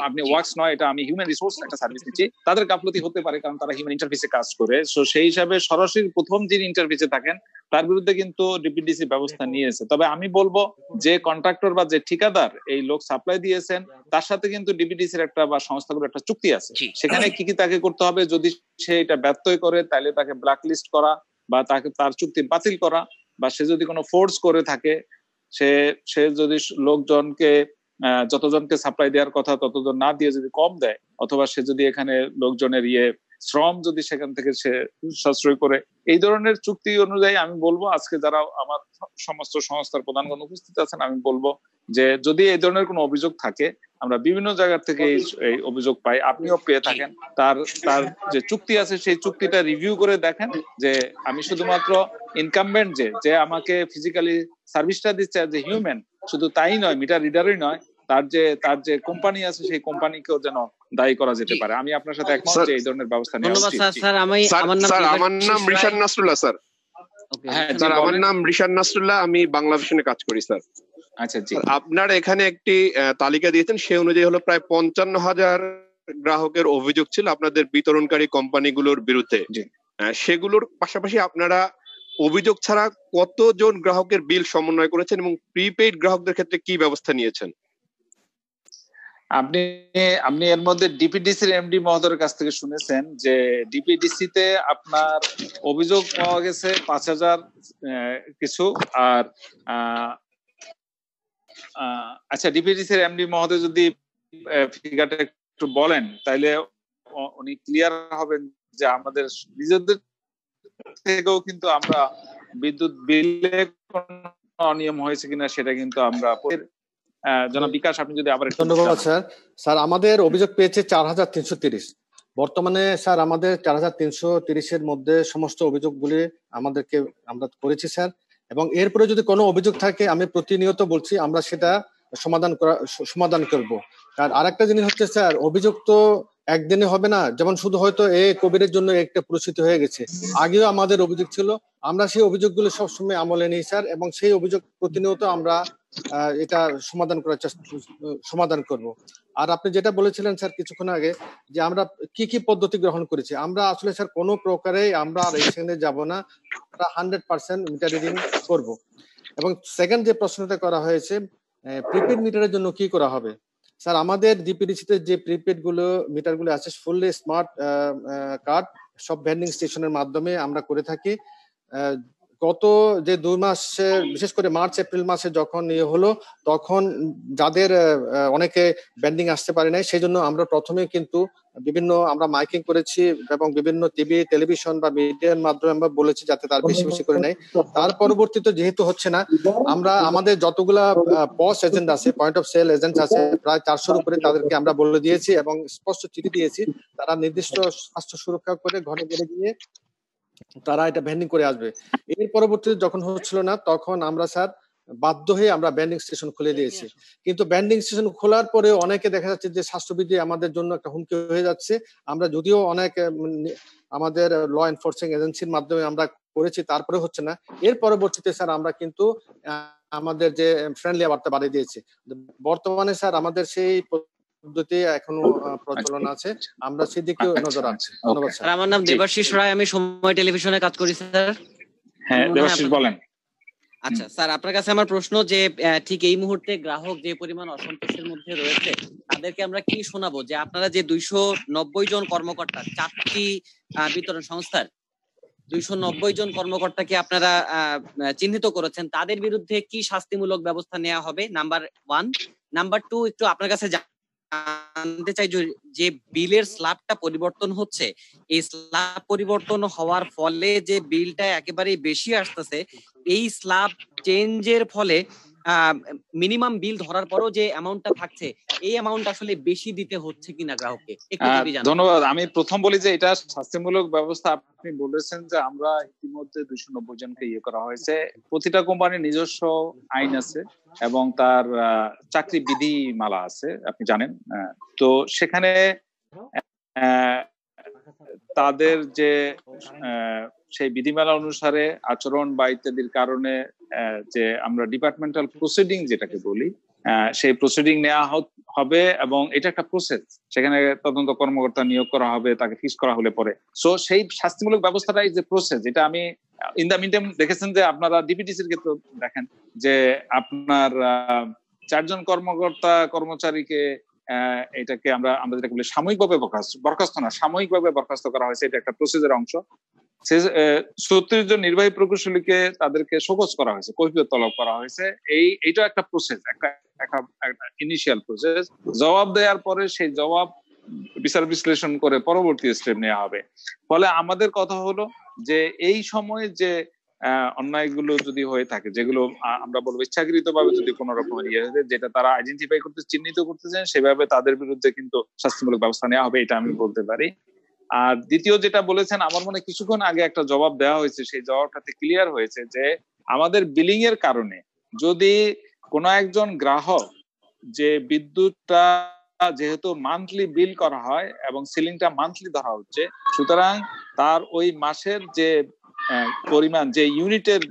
আপনি ওয়ার্কস নয়, এটা আমি হিউম্যান রিসোর্স একটা সার্ভিস দিচ্ছি, তাদের গাফলতি হতে পারে কারণ তারা হিউম্যান ইন্টারফেসে কাজ করে। সো সেই হিসাবে সরাসরি প্রথম যিনি ইন্টারফেসে থাকেন তার বিরুদ্ধে কিন্তু ডিপিডিসি ব্যবস্থা নিয়েছে। তবে আমি বলবো যে কন্ট্রাক্টর বা যে ঠিকাদার এই লোক সাপ্লাই দিয়েছেন তার সাথে কিন্তু ডিপিডিসির একটা বা সংস্থাগুলোর একটা চুক্তি আছে, সেখানে কি কি তাকে করতে হবে, যদি সে এটা ব্যত্যয় করে তাহলে তাকে ব্ল্যাকলিস্ট করা বা তাকে তার চুক্তি বাতিল করা, বা সে যদি কোনো ফোর্স করে থাকে, সে যদি লোকজনকে যতজনকে সাপ্লাই দেওয়ার কথা ততজন না দিয়ে যদি কম দেয়, অথবা সে যদি এখানে লোকজনের শ্রম যদি সেখান থেকে সে সাশ্রয় করে এই ধরনের চুক্তি অনুযায়ী আমি বলবো, আজকে যারা আমার সমস্ত সংস্থার প্রধানগণ উপস্থিত আছেন, আমি বলবো যে যদি এই ধরনের কোনো অভিযোগ থাকে, আমরা বিভিন্ন জায়গা থেকে এই অভিযোগ পাই, আপনিও পেয়ে থাকেন, তার যে চুক্তি আছে সেই চুক্তিটা রিভিউ করে দেখেন যে আমি শুধুমাত্র ইনকামবেন্ট যে আমাকে ফিজিক্যালি সার্ভিসটা দিচ্ছে যে হিউম্যান, শুধু তাই নয়, মিটার রিডারই নয়, তার যে কোম্পানি আছে সেই কোম্পানিকেও যেন দায়ী করা যেতে পারে। আমি আপনার সাথে একমত যে এই ধরনের ব্যবস্থা নেওয়া উচিত। আমার নাম রিশান নাসরুল্লাহ স্যার। হ্যাঁ স্যার, আমার নাম রিশান নাসরুল্লাহ, আমি বাংলাদেশে কাজ করি স্যার। আচ্ছা জি, আপনার এখানে একটি তালিকা দিয়েছেন, সে অনুযায়ী হলো প্রায় 55,000 গ্রাহকের অভিযোগ ছিল আপনাদের বিতরণকারী কোম্পানিগুলোর বিরুদ্ধে। সেগুলোর পাশাপাশি আপনারা অভিযোগ ছাড়া কতজন গ্রাহকের বিল সমন্বয় করেছেন এবং প্রিপেইড গ্রাহকদের ক্ষেত্রে কি ব্যবস্থা নিয়েছেন? আপনি এর মধ্যে ডিপিডিসির এমডি মহোদয়ের কাছ থেকে শুনেছেন যে ডিপিডিসি তে আপনার অভিযোগ পাওয়া গেছে 5,000 কিছু। আর আচ্ছা, ডিপিডিসির এমডি মহোদয় যদি ফিগারটা একটু বলেন তাহলে উনি ক্লিয়ার হবেন যে আমাদের নিজেদের থেকেও কিন্তু আমরা বিদ্যুৎ বিলে অনিয়ম হয়েছে কিনা সেটা কিন্তু আমরা জনাব বিকাশ, আপনি যদি আবার। ধন্যবাদ স্যার। আমাদের অভিযোগ পেয়েছে 4,330। বর্তমানে স্যার আমাদের 4,330-এর মধ্যে সমস্ত অভিযোগগুলি আমরা করেছি স্যার, এবং এরপরে যদি কোনো অভিযোগ থাকে আমি প্রতিনিয়ত বলছি আমরা সেটা সমাধান করব। আর আরেকটা জিনিস হচ্ছে স্যার, অভিযোগ তো একদিনে হবে না, যেমন শুধু হয়তো কোভিডের জন্য একটা পরিস্থিতি হয়ে গেছে, আগেও আমাদের অভিযোগ ছিল, আমরা সেই অভিযোগগুলো সবসময় আমলে নিই স্যার, এবং সেই অভিযোগ প্রতিনিয়ত আমরা এটা সমাধান করব। আর আপনি যেটা বলেছিলেন স্যার কিছুক্ষণ আগে যে আমরা কি পদ্ধতি গ্রহণ করেছি, আমরা আসলে স্যার কোনো প্রকারে আমরা রেশনে যাব না, আমরা 100% মিটার রিডিং করব। এবং সেকেন্ড যে প্রশ্নটা করা হয়েছে প্রিপেড মিটারের জন্য কি করা হবে, স্যার আমাদের ডিপিডিসিতে যে প্রিপেড মিটারগুলো আছে ফুললি স্মার্ট কার্ড সব ভেন্ডিং স্টেশনের মাধ্যমে আমরা করে থাকি। গত যে 2 মাসে, বিশেষ করে মার্চ এপ্রিল মাসে যখন হলো, তখন যাদের অনেকে ভেন্ডিং আসতে পারে নাই, সেই জন্য আমরা প্রথমে কিন্তু আমরা মাইকিং করেছি এবং বিভিন্ন টিভি টেলিভিশন বা মিডিয়ার মাধ্যমে আমরা বলেছি যাতে তার বেশি করে নেয়। তার পরবর্তীতে যেহেতু হচ্ছে না, আমরা আমাদের যতগুলা পস এজেন্ট আছে, পয়েন্ট অফ সেল এজেন্ট আছে প্রায় 400-র উপরে, তাদেরকে আমরা বলে দিয়েছি এবং স্পষ্ট চিঠি দিয়েছি, তারা নির্দিষ্ট স্বাস্থ্য সুরক্ষা করে ঘরে ঘরে গিয়ে তারা এটা ভেন্ডিং করে আসবে। এর পরবর্তীতে যখন হচ্ছিল না, তখন আমরা স্যার বাধ্য হয়ে আমরা ব্যান্ডিং স্টেশন খুলে দিয়েছি। কিন্তু ব্যান্ডিং স্টেশন খোলার পরে অনেকে দেখা যাচ্ছে যে স্বাস্থ্যবিধি আমাদের জন্য একটা হুমকি হয়ে যাচ্ছে। আমরা যদিও অনেক আমাদের ল এনফোর্সিং এজেন্সির মাধ্যমে আমরা করেছি, তারপরে হচ্ছে না। এর পরবর্তীতে স্যার আমরা কিন্তু আমাদের যে ফ্রেন্ডলি বার্তা বাড়িয়ে দিয়েছি। বর্তমানে স্যার আমাদের সেই পদ্ধতি এখনো প্রচলন আছে, আমরা সেদিকে নজর রাখছি। ধন্যবাদ স্যার। আমার নাম দেবাশিস রায়, আমি সময় টেলিভিশনে কাজ করি স্যার। হ্যাঁ দেবাশিস বলেন। আচ্ছা স্যার, আপনার কাছে আমার প্রশ্ন যে ঠিক এই মুহূর্তে গ্রাহক যে পরিমাণ অসন্তোষের মধ্যে রয়েছে, তাদেরকে আমরা কি শোনাবো যে আপনারা যে 290 জন কর্মকর্তা, 4টি বিতরণ সংস্থার 290 জন কর্মকর্তাকে আপনারা চিহ্নিত করেছেন, তাদের বিরুদ্ধে কি শাস্তিমূলক ব্যবস্থা নেওয়া হবে? নাম্বার 1। নাম্বার 2, একটু আপনার কাছে জানতে চাই যে বিলের স্ল্যাবটা পরিবর্তন হচ্ছে, এই স্ল্যাব পরিবর্তন হওয়ার ফলে যে বিলটা একেবারে বেশি আসতেছে, এই স্ল্যাব চেঞ্জের ফলে মিনিমাম বিল ধরার পরও যে অ্যামাউন্টটা থাকছে, এই অ্যামাউন্ট আসলে বেশি দিতে হচ্ছে কিনা গ্রাহককে? ধন্যবাদ। আমি প্রথম বলি যে এটা শাস্তিমূলক ব্যবস্থা। আপনি বলেছেন যে আমরা ইতিমধ্যে 290 জনকে করা হয়েছে। প্রতিটা কোম্পানির নিজস্ব আইন আছে এবং তার চাকরি বিধিমালা আছে, আপনি জানেন। তো সেখানে তাদের যে সেই বিধিমালা অনুসারে আচরণ বা ইত্যাদির কারণে যে আমরা ডিপার্টমেন্টাল প্রসিডিং যেটাকে বলি, সেই প্রসিডিং নেওয়া হবে এবং এটা একটা প্রসেস। সেখানে তদন্ত কর্মকর্তা নিয়োগ করা হবে, তাকে ফিক্স করা হলে পরে। সো সেই শাস্তিমূলক ব্যবস্থাটাই যে প্রসেস, এটা আমি ইন দা মিনটাইম দেখেছেন যে আপনারা ডিপিটিসির ক্ষেত্রে দেখেন যে আপনার 4 জন কর্মচারীকে এটাকে আমরা যেটাকে বলি সাময়িকভাবে বরখাস্ত না, সাময়িকভাবে বরখাস্ত করা হয়েছে। এটা একটা প্রসেসের অংশ। 36 জন নির্বাহী প্রকৌশলীকে তাদেরকে শোকজ করা হয়েছে, কৈফিয়ত তলব করা হয়েছে। এইটা একটা প্রসেস, একটা ইনিশিয়াল প্রসেস। জবাব দেওয়ার পরে সেই জবাব বিচার বিশ্লেষণ করে পরবর্তী স্টেপ নেওয়া হবে। ফলে আমাদের কথা হলো যে এই সময়ে যে অন্যায়গুলো যদি হয়ে থাকে, যেগুলো আমরা বলবো ইচ্ছাকৃত ভাবে যদি কোনো রকমের যেটা তারা আইডেন্টিফাই করতে, চিহ্নিত করতেছেন, সেভাবে তাদের বিরুদ্ধে কিন্তু শাস্তিমূলক ব্যবস্থা নেওয়া হবে, এটা আমি বলতে পারি। আর দ্বিতীয় যেটা বলেছেন, আমার মনে কিছুক্ষণ আগে একটা জবাব দেওয়া হয়েছে, সেই জবাবটাতে ক্লিয়ার হয়েছে যে আমাদের বিলিং এর কারণে যদি কোনো একজন গ্রাহক যে বিদ্যুৎটা যেহেতু মান্থলি বিল করা হয় এবং সিলিংটা মান্থলি ধরা হচ্ছে, সুতরাং তার ওই মাসের যে পরিমাণ, যে ইউনিটের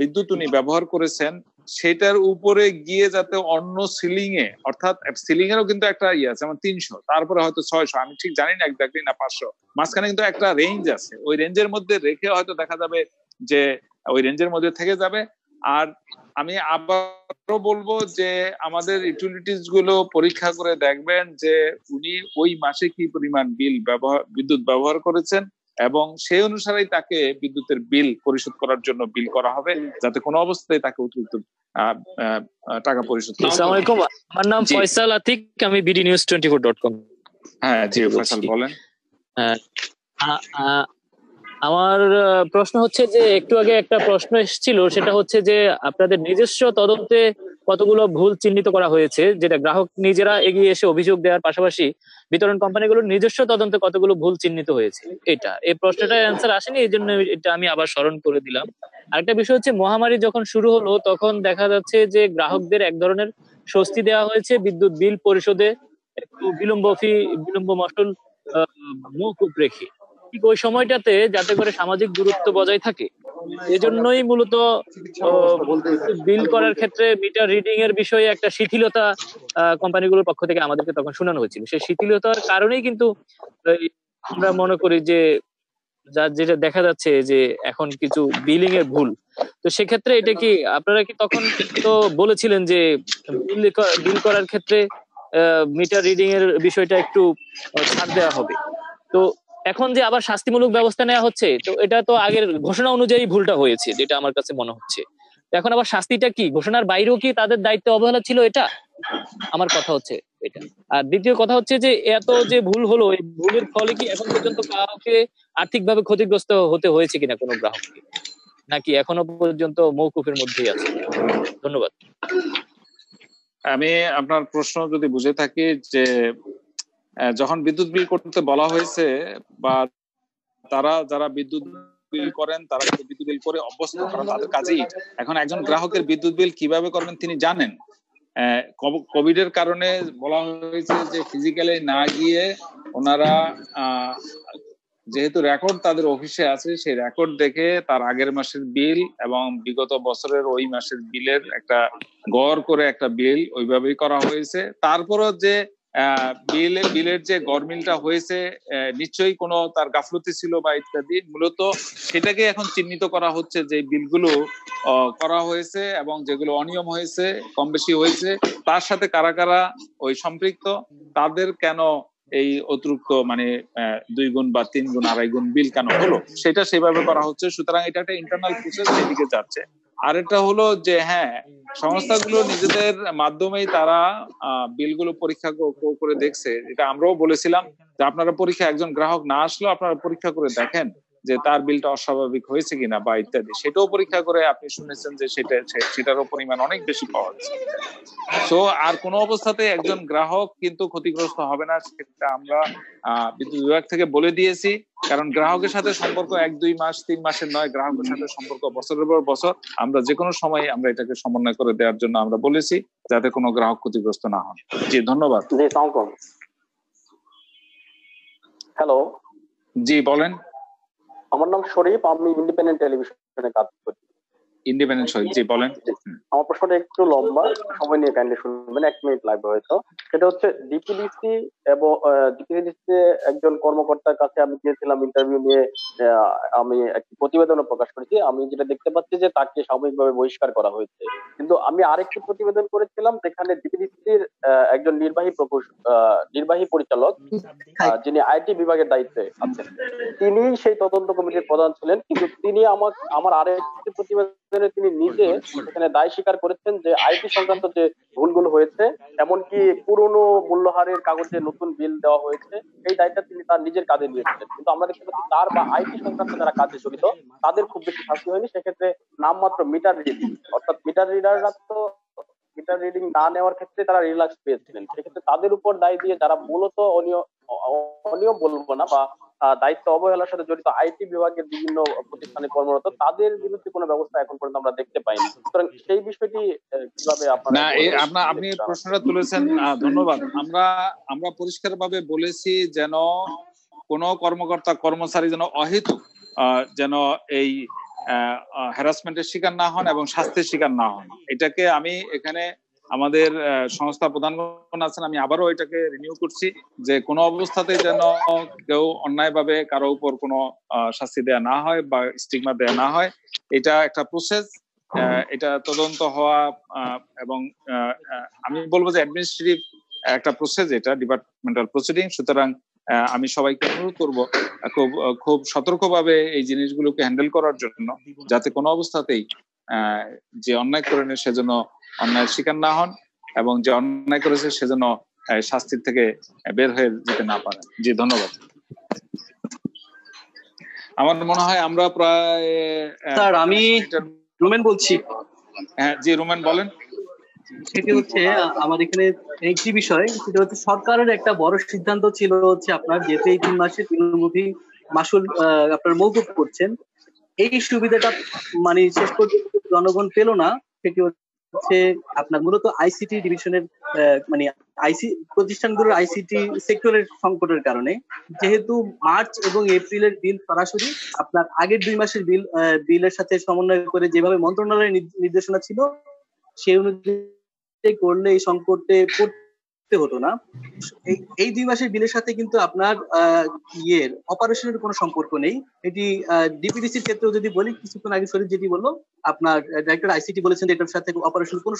বিদ্যুৎ উনি ব্যবহার করেছেন, সেটার উপরে গিয়ে যাতে অন্য সিলিং এ, অর্থাৎ সিলিং এরও কিন্তু একটা ইয়ে আছে, যেমন 300, তারপরে হয়তো 600, আমি ঠিক জানি না এক্স্যাক্টলি, না 500, মাঝখানে কিন্তু একটা রেঞ্জ আছে, ওই রেঞ্জের মধ্যে রেখে হয়তো দেখা যাবে যে ওই রেঞ্জের মধ্যে থেকে যাবে। আর আমি আবারও বলবো যে আমাদের ইউটিলিটিস গুলো পরীক্ষা করে দেখবেন যে উনি ওই মাসে কি পরিমাণ বিদ্যুৎ ব্যবহার করেছেন, এবং সেই অনুসারেই তাকে বিদ্যুতের বিল পরিশোধ করার জন্য বিল করা হবে, যাতে কোনো অবস্থায় তাকে অতিরিক্ত টাকা পরিশোধ করতে। আসসালামু আলাইকুম, আমার নাম ফয়সাল আতিক, আমি bdnews24.com। হ্যাঁ জি ফয়সাল বলেন। আমার প্রশ্ন হচ্ছে যে একটু আগে একটা প্রশ্ন এসেছিল, সেটা হচ্ছে যে আপনাদের নিজস্ব তদন্তে কতগুলো ভুল চিহ্নিত করা হয়েছে, যেটা গ্রাহক নিজেরা এগিয়ে এসে অভিযোগ দেওয়ার পাশাপাশি বিতরণ কোম্পানিগুলোর নিজস্ব তদন্তে কতগুলো ভুল চিহ্নিত হয়েছে। এই প্রশ্নটার অ্যান্সার আসেনি, এই জন্য এটা আমি আবার স্মরণ করে দিলাম। আরেকটা বিষয় হচ্ছে, মহামারী যখন শুরু হলো তখন দেখা যাচ্ছে যে গ্রাহকদের এক ধরনের স্বস্তি দেওয়া হয়েছে, বিদ্যুৎ বিল পরিশোধে একটু বিলম্ব মসল মওকুফ রেখে, ঠিক ওই সময়টাতে যাতে করে সামাজিক দূরত্ব বজায় থাকে, এজন্যই মূলত বিল করার ক্ষেত্রে মিটার রিডিং এর বিষয়ে একটা শিথিলতা কোম্পানিগুলোর পক্ষ থেকে আমাদেরকে তখন শোনানো হয়েছিল। সেই শিথিলতার কারণেই কিন্তু আমরা মনে করি যে যেটা দেখা যাচ্ছে যে এখন কিছু বিলিং এর ভুল। তো সেক্ষেত্রে এটা কি আপনারা কি তখন তো বলেছিলেন যে বিল করার ক্ষেত্রে মিটার রিডিং এর বিষয়টা একটু ছাড় দেওয়া হবে, তো এখন যে আবার শাস্তিমূলক ব্যবস্থা নেওয়া হচ্ছে, তো এটা তো আগের ঘোষণা অনুযায়ী ভুলটা হয়েছে, যেটা আমার কাছে মনে হচ্ছে। এখন আবার শাস্তিটা কি ঘোষণার বাইরেও কি তাদের দায়িত্ব অবহেলা ছিল? এটা আমার কথা হচ্ছে এটা। আর দ্বিতীয় কথা হচ্ছে যে এত যে ভুল হলো, এই ভুলের ফলে কি এখন পর্যন্ত কাউকে আর্থিকভাবে ক্ষতিগ্রস্ত হতে হয়েছে কিনা কোনো গ্রাহককে, নাকি এখনো পর্যন্ত মওকুফের মধ্যেই আছে? ধন্যবাদ। আমি আপনার প্রশ্ন যদি বুঝে থাকি, যে যখন বিদ্যুৎ বিল করতে বলা হয়েছে, বা তারা যারা বিদ্যুৎ বিল করেন তারা বিদ্যুৎ বিল করে অভ্যস্ত, কারণ তাদের কাজেই। এখন একজন গ্রাহকের বিদ্যুৎ বিল কিভাবে করবেন তিনি জানেন। কোভিড এর কারণে বলা হয়েছে যে ফিজিক্যালি না গিয়ে ওনারা, যেহেতু রেকর্ড তাদের অফিসে আছে, সেই রেকর্ড দেখে তার আগের মাসের বিল এবং বিগত বছরের ওই মাসের বিলের একটা গড় করে একটা বিল ওইভাবেই করা হয়েছে। তারপরও যে বিলের যে গড়মিলটা হয়েছে, নিশ্চয়ই কোনো তার গাফলতি ছিল বা ইত্যাদি, মূলত সেটাকে এখন চিহ্নিত করা হচ্ছে যে বিলগুলো করা হয়েছে এবং যেগুলো অনিয়ম হয়েছে, কম বেশি হয়েছে, তার সাথে কারা কারা ওই সম্পৃক্ত, তাদের কেন এই অতিরিক্ত মানে 2 গুণ বা 3 গুণ 2.5 গুণ বিল কেন হলো, সেটা সেভাবে করা হচ্ছে। সুতরাং এটা একটা ইন্টারনাল প্রসেস, সেদিকে যাচ্ছে। আর এটা হলো যে হ্যাঁ, সংস্থাগুলো নিজেদের মাধ্যমেই তারা বিলগুলো পরীক্ষা করে দেখছে। এটা আমরাও বলেছিলাম যে আপনারা পরীক্ষা, একজন গ্রাহক না আসলেও আপনারা পরীক্ষা করে দেখেন যে তার বিলটা অস্বাভাবিক হয়েছে কিনা বা ইত্যাদি, সেটাও পরীক্ষা করে আপনি শুনেছেন যে সেটারও পরিমাণ অনেক বেশি পাওয়া যাচ্ছে। সো আর কোনো অবস্থাতে একজন গ্রাহক কিন্তু ক্ষতিগ্রস্ত হবে না, সেটা আমরা বিদ্যুৎ বিভাগ থেকে বলে দিয়েছি। কারণ গ্রাহকের সাথে সম্পর্ক 1-2 মাস 3 মাসের নয়, গ্রাহকের সাথে সম্পর্ক বছরের পর বছর। আমরা যে কোনো সময় আমরা এটাকে সমন্বয় করে দেওয়ার জন্য আমরা বলেছি, যাতে কোনো গ্রাহক ক্ষতিগ্রস্ত না হন। জি ধন্যবাদ। হ্যালো, জি বলেন। আমার নাম শরীফ, আমি ইন্ডিপেন্ডেন্ট টেলিভিশনে কাজ করি। ইন্ডিপেন্ডেন্ট শরীফ, জি বলেন। আমার প্রশ্নটা একটু লম্বা, সময় নিয়ে কাইন্ডলি শুনবেন, 1 মিনিট লাগবে হয়তো। সেটা হচ্ছে ডিপিডিসি এবং ডিপিডিসি একজন কর্মকর্তার কাছে আমি গিয়েছিলাম ইন্টারভিউ নিয়ে, আমি একটি প্রতিবেদনও প্রকাশ করেছি। আমি যেটা দেখতে পাচ্ছি যে তাকে সাময়িকভাবে বহিষ্কার করা হয়েছে, কিন্তু আমি আরেকটি প্রতিবেদন করেছিলাম যেখানে ডিপিডিসির একজন নির্বাহী পরিচালক, যিনি আইটি বিভাগের দায়িত্বে আছেন, তিনি সেই তদন্ত কমিটির প্রধান ছিলেন। কিন্তু তিনি আমার আরেকটি প্রতিবেদনে তিনি নিজে এখানে দায় স্বীকার করেছেন যে আইটি সংক্রান্ত যে ভুলগুলো হয়েছে, এমনকি পুরনো মূল্যহারের কাগজে নতুন বিল দেওয়া হয়েছে, এই দায়িত্বটা তিনি তার নিজের কাঁধে নিয়েছিলেন। কিন্তু আমরা দেখতে পাচ্ছি তার বা আইটি সংক্রান্ত যারা কাজে জড়িত তাদের খুব বেশি শাস্তি হয়নি। সেক্ষেত্রে নামমাত্র মিটার রিডিং, অর্থাৎ মিটার রিডাররা তো মিটার রিডিং না নেওয়ার ক্ষেত্রে তারা রিল্যাক্স পেয়েছিলেন। সেক্ষেত্রে তাদের উপর দায় দিয়ে যারা মূলত অনিয়ম বলবো না বা দায়িত্ব অবহেলার সাথে জড়িত আইটি বিভাগের বিভিন্ন প্রতিষ্ঠানে কর্মরত, তাদের বিরুদ্ধে কোনো ব্যবস্থা এখন পর্যন্ত আমরা দেখতে পাইনি। সুতরাং সেই বিষয়টি কিভাবে আপনি প্রশ্নটা তুলেছেন, ধন্যবাদ। আমরা পরিষ্কারভাবে বলেছি যেন কোনো কর্মকর্তা কর্মচারী যেন অহেতুক যেন এই হ্যারাসমেন্টের শিকার না হন এবং শাস্তির শিকার না হন। এটাকে আমি এখানে আমাদের সংস্থা প্রধানগণ আছেন, আমি আবারও এটাকে রিনিউ করছি যে কোনো অবস্থাতেই যেন কেউ অন্যায়ভাবে কারো উপর কোনো শাস্তি দেয়া না হয় বা স্টিগমা দেয়া না হয়। এটা একটা প্রসেস, এটা তদন্ত হওয়া এবং আমি বলবো যে অ্যাডমিনিস্ট্রেটিভ একটা প্রসেস, এটা ডিপার্টমেন্টাল প্রসিডিং। সুতরাং আমি সবাইকে অনুরোধ করব খুব সতর্কভাবে এই জিনিসগুলোকে হ্যান্ডেল করার জন্য, যাতে কোনো অবস্থাতেই যে অন্যায় করেন সেজন্য অন্যায়ের শিকার না হন এবং যে অন্যায় করেছে সেজন্য শাস্তির থেকে বের হয়ে যেতে না পারে। জি ধন্যবাদ। আমার মনে হয় আমরা প্রায় স্যার, আমি রুমেন বলছি। হ্যাঁ জি রুমেন বলেন। সেটি হচ্ছে আমার এখানে একটি বিষয়, সেটা হচ্ছে সরকারের একটা বড় সিদ্ধান্ত ছিল হচ্ছে আপনার যেতে এই 3 মাসে তৃণমূলী মাসুল আপনার মওকুফ করছেন, এই সুবিধাটা মানে শেষ পর্যন্ত জনগণ পেল না। সেটি হচ্ছে আপনার মূলত আইসিটি ডিভিশনের মানে প্রতিষ্ঠানগুলোর আইসিটি সেক্টরের সংকটের কারণে, যেহেতু মার্চ এবং এপ্রিলের বিল সরাসরি আপনার আগের 2 মাসের বিলের সাথে সমন্বয় করে যেভাবে মন্ত্রণালয়ের নির্দেশনা ছিল সেই অনুযায়ী করলে এই সংকটে পড়তে হতো না। এই 2 মাসের বিলের সাথে কিন্তু আপনার অপারেশনের কোনো সম্পর্ক নেই। এটি ডিপিডিসির ক্ষেত্রেও যদি বলি, কিছুক্ষণ আগে শরীফ যেটি বললো, আপনার ডাইরেক্টর আইসিটি বলেছেন এটার সাথে অপারেশন কোনো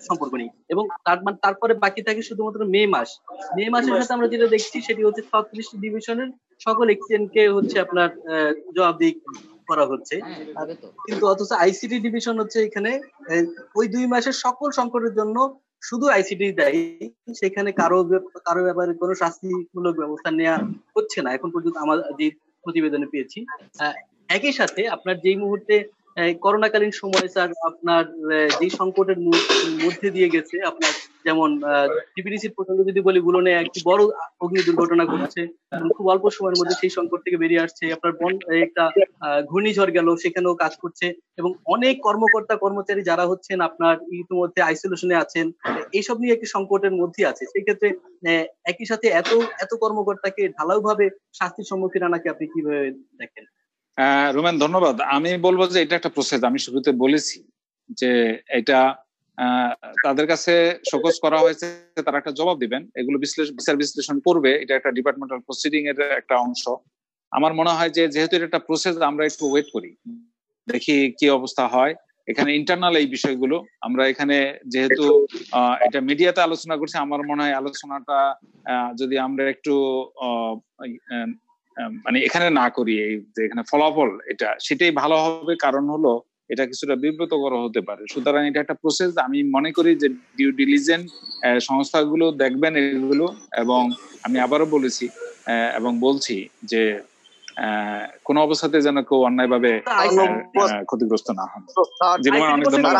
সম্পর্ক নেই। এবং তারপরে বাকি থাকে শুধুমাত্র মে মাসের সাথে আমরা যেটা দেখছি সেটি হচ্ছে 36টি ডিভিশনের সকল এক্সচেঞ্জকে হচ্ছে আপনার জবাবদিহি করা হচ্ছে, কিন্তু অথচ আইসিটি ডিভিশন হচ্ছে এখানে ওই 2 মাসের সকল সংকটের জন্য শুধু আইসিটি দায়ী। সেখানে কারো ব্যাপারে কোনো শাস্তিমূলক ব্যবস্থা নেওয়া হচ্ছে না এখন পর্যন্ত আমরা যে প্রতিবেদনে পেয়েছি। একই সাথে আপনার যেই মুহূর্তে করোনাকালীন সময় স্যার আপনার যে সংকটের মধ্যে দিয়ে গেছে, আপনার যেমন ডিপিডিসির প্রসঙ্গ যদি বলি, বুলনে একটি বড় অগ্নি দুর্ঘটনা ঘটেছে, খুব অল্প সময়ের মধ্যে সেই সংকট থেকে বেরিয়ে আসছে। আপনার একটা ঘূর্ণিঝড় গেল, সেখানেও কাজ করছে এবং অনেক কর্মকর্তা কর্মচারী যারা হচ্ছেন আপনার ইতিমধ্যে আইসোলেশনে আছেন, এইসব নিয়ে একটি সংকটের মধ্যে আছে। সেই ক্ষেত্রে একই সাথে এত কর্মকর্তাকে ঢালাওভাবে শাস্তির সম্মুখীন আনাকে আপনি কিভাবে দেখেন? রোমেন ধন্যবাদ। আমি বলবো যে এটা একটা প্রসেস, আমি শুরুতে বলেছি যে এটা তাদের কাছে শোকজ করা হয়েছে, তারা একটা জবাব দিবেন, এগুলো বিচার বিশ্লেষণ করবে, এটা একটা ডিপার্টমেন্টাল প্রসিডিং এর একটা অংশ। আমার মনে হয় যে যেহেতু এটা একটা প্রসেস, আমরা একটু ওয়েট করি, দেখি কি অবস্থা হয়। এখানে ইন্টারনাল এই বিষয়গুলো আমরা এখানে যেহেতু এটা মিডিয়াতে আলোচনা করছি, আমার মনে হয় আলোচনাটা যদি আমরা একটু মানে এখানে না করি, এই যে এখানে ফলাফল এটা সেটাই ভালো হবে। কারণ হলো এটা কিছুটা বিব্রতকর হতে পারে। সুতরাং এটা একটা প্রসেস। আমি মনে করি যে ডিউ ডিলিজেন্ট সংস্থাগুলো দেখবেন এগুলো, এবং আমি আবারও বলেছি এবং বলছি যে কোন অবস্থাতে যেন কেউ অন্যায়ভাবে ক্ষতিগ্রস্ত না হন। অনেক ধন্যবাদ।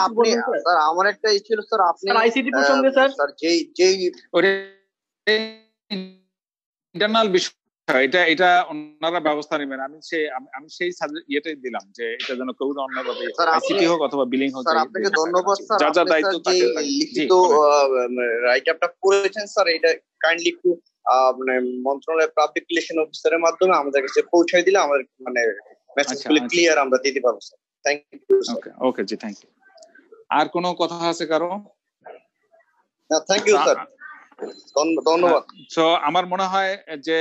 আমার একটা ছিল স্যার, আপনি আইসিটি প্রসঙ্গে স্যার যেই ইন্টারনাল বিষয় এটা ওনারা ব্যবস্থা নেবেন। আমি সেই ইয়েটাই দিলাম যে এটা যেন কেউ অন্যভাবে আইসিটি হোক অথবা বিলিং হোক। স্যার আপনাকে ধন্যবাদ স্যার, যা যা দায়িত্ব তাকে লিখিত রাইট আপটা করেছেন স্যার, এটা কাইন্ডলি একটু মানে মন্ত্রণালয়ের পাবলিক রিলেশন অফিসারের মাধ্যমে আমাদের কাছে পৌঁছায় দিলে আমাদের মানে মেসেজগুলো ক্লিয়ার আমরা দিতে পারবো স্যার। Thank you. ওকে জি, থ্যাংক ইউ। আর কোনো কথা আছে কারো? না, থ্যাংক ইউ স্যার, ধন্যবাদ। সো আমার মনে হয় যে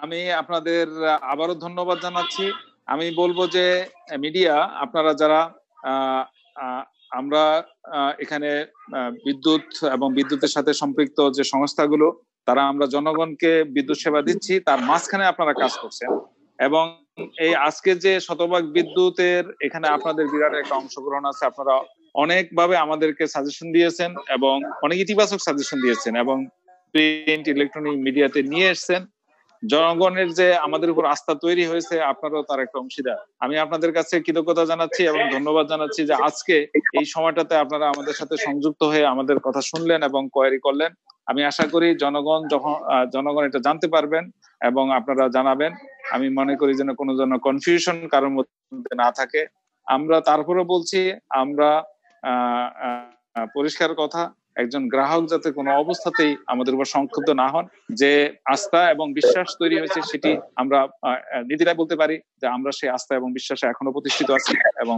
আমি আপনাদের আবারও ধন্যবাদ জানাচ্ছি। আমি বলবো যে মিডিয়া, আপনারা যারা আমরা এখানে বিদ্যুৎ এবং বিদ্যুতের সাথে সম্পৃক্ত যে সংস্থাগুলো, তারা আমরা জনগণকে বিদ্যুৎ সেবা দিচ্ছি, তার মাঝখানে আপনারা কাজ করছেন। এবং এই আজকে যে শতভাগ বিদ্যুতের এখানে আপনাদের বিরাট একটা অংশগ্রহণ আছে। আপনারা অনেকভাবে আমাদেরকে সাজেশন দিয়েছেন এবং অনেক ইতিবাচক সাজেশন দিয়েছেন এবং প্রিন্ট ইলেকট্রনিক মিডিয়াতে নিয়ে এসছেন। জনগণের যে আমাদের উপর আস্থা তৈরি হয়েছে, আপনারাও তার একটা অংশীদার। আমি আপনাদের কাছে কৃতজ্ঞতা জানাচ্ছি এবং ধন্যবাদ জানাচ্ছি যে আজকে এই সময়টাতে আপনারা আমাদের সাথে সংযুক্ত হয়ে আমাদের কথা শুনলেন এবং কোয়ারি করলেন। আমি আশা করি জনগণ এটা জানতে পারবেন এবং আপনারা জানাবেন। আমি মনে করি যেন কোনো কনফিউশন কারোর মধ্যে না থাকে। আমরা তারপরে বলছি, আমরা পরিষ্কার কথা, একজন গ্রাহক যাতে কোনো অবস্থাতেই আমাদের উপর সংক্ষুব্ধ না হন। যে আস্থা এবং বিশ্বাস তৈরি হয়েছে সেটি আমরা নিজেরাই বলতে পারি যে আমরা সেই আস্থা এবং বিশ্বাসে এখনো প্রতিষ্ঠিত আছি, এবং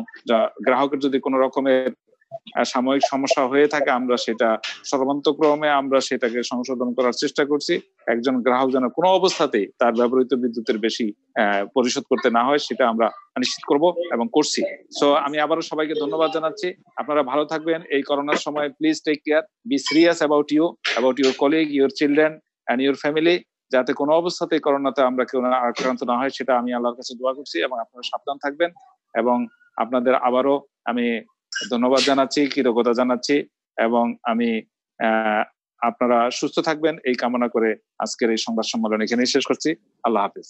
গ্রাহকের যদি কোনো রকমের সাময়িক সমস্যা হয়ে থাকে আমরা সেটা সর্বান্তক্রমে আমরা সেটাকে সংশোধন করার চেষ্টা করছি। একজন গ্রাহক যেন কোনো অবস্থাতেই তার ব্যবহৃত বিদ্যুতের বেশি পরিশোধ করতে না হয় সেটা আমরা নিশ্চিত করব এবং করছি। সো আমি আবারও সবাইকে ধন্যবাদ জানাচ্ছি। আপনারা ভালো থাকবেন এই করোনার সময়। Please take care, be serious about your colleague, your children and your family, যাতে কোনো অবস্থাতেই করোনাতে আমরা কেউ আক্রান্ত না হয় সেটা আমি আল্লাহর কাছে দোয়া করছি। এবং আপনারা সাবধান থাকবেন এবং আপনাদের আবারও আমি ধন্যবাদ জানাচ্ছি, কৃতজ্ঞতা জানাচ্ছি, এবং আমি আপনারা সুস্থ থাকবেন এই কামনা করে আজকের এই সংবাদ সম্মেলন এখানেই শেষ করছি। আল্লাহ হাফেজ।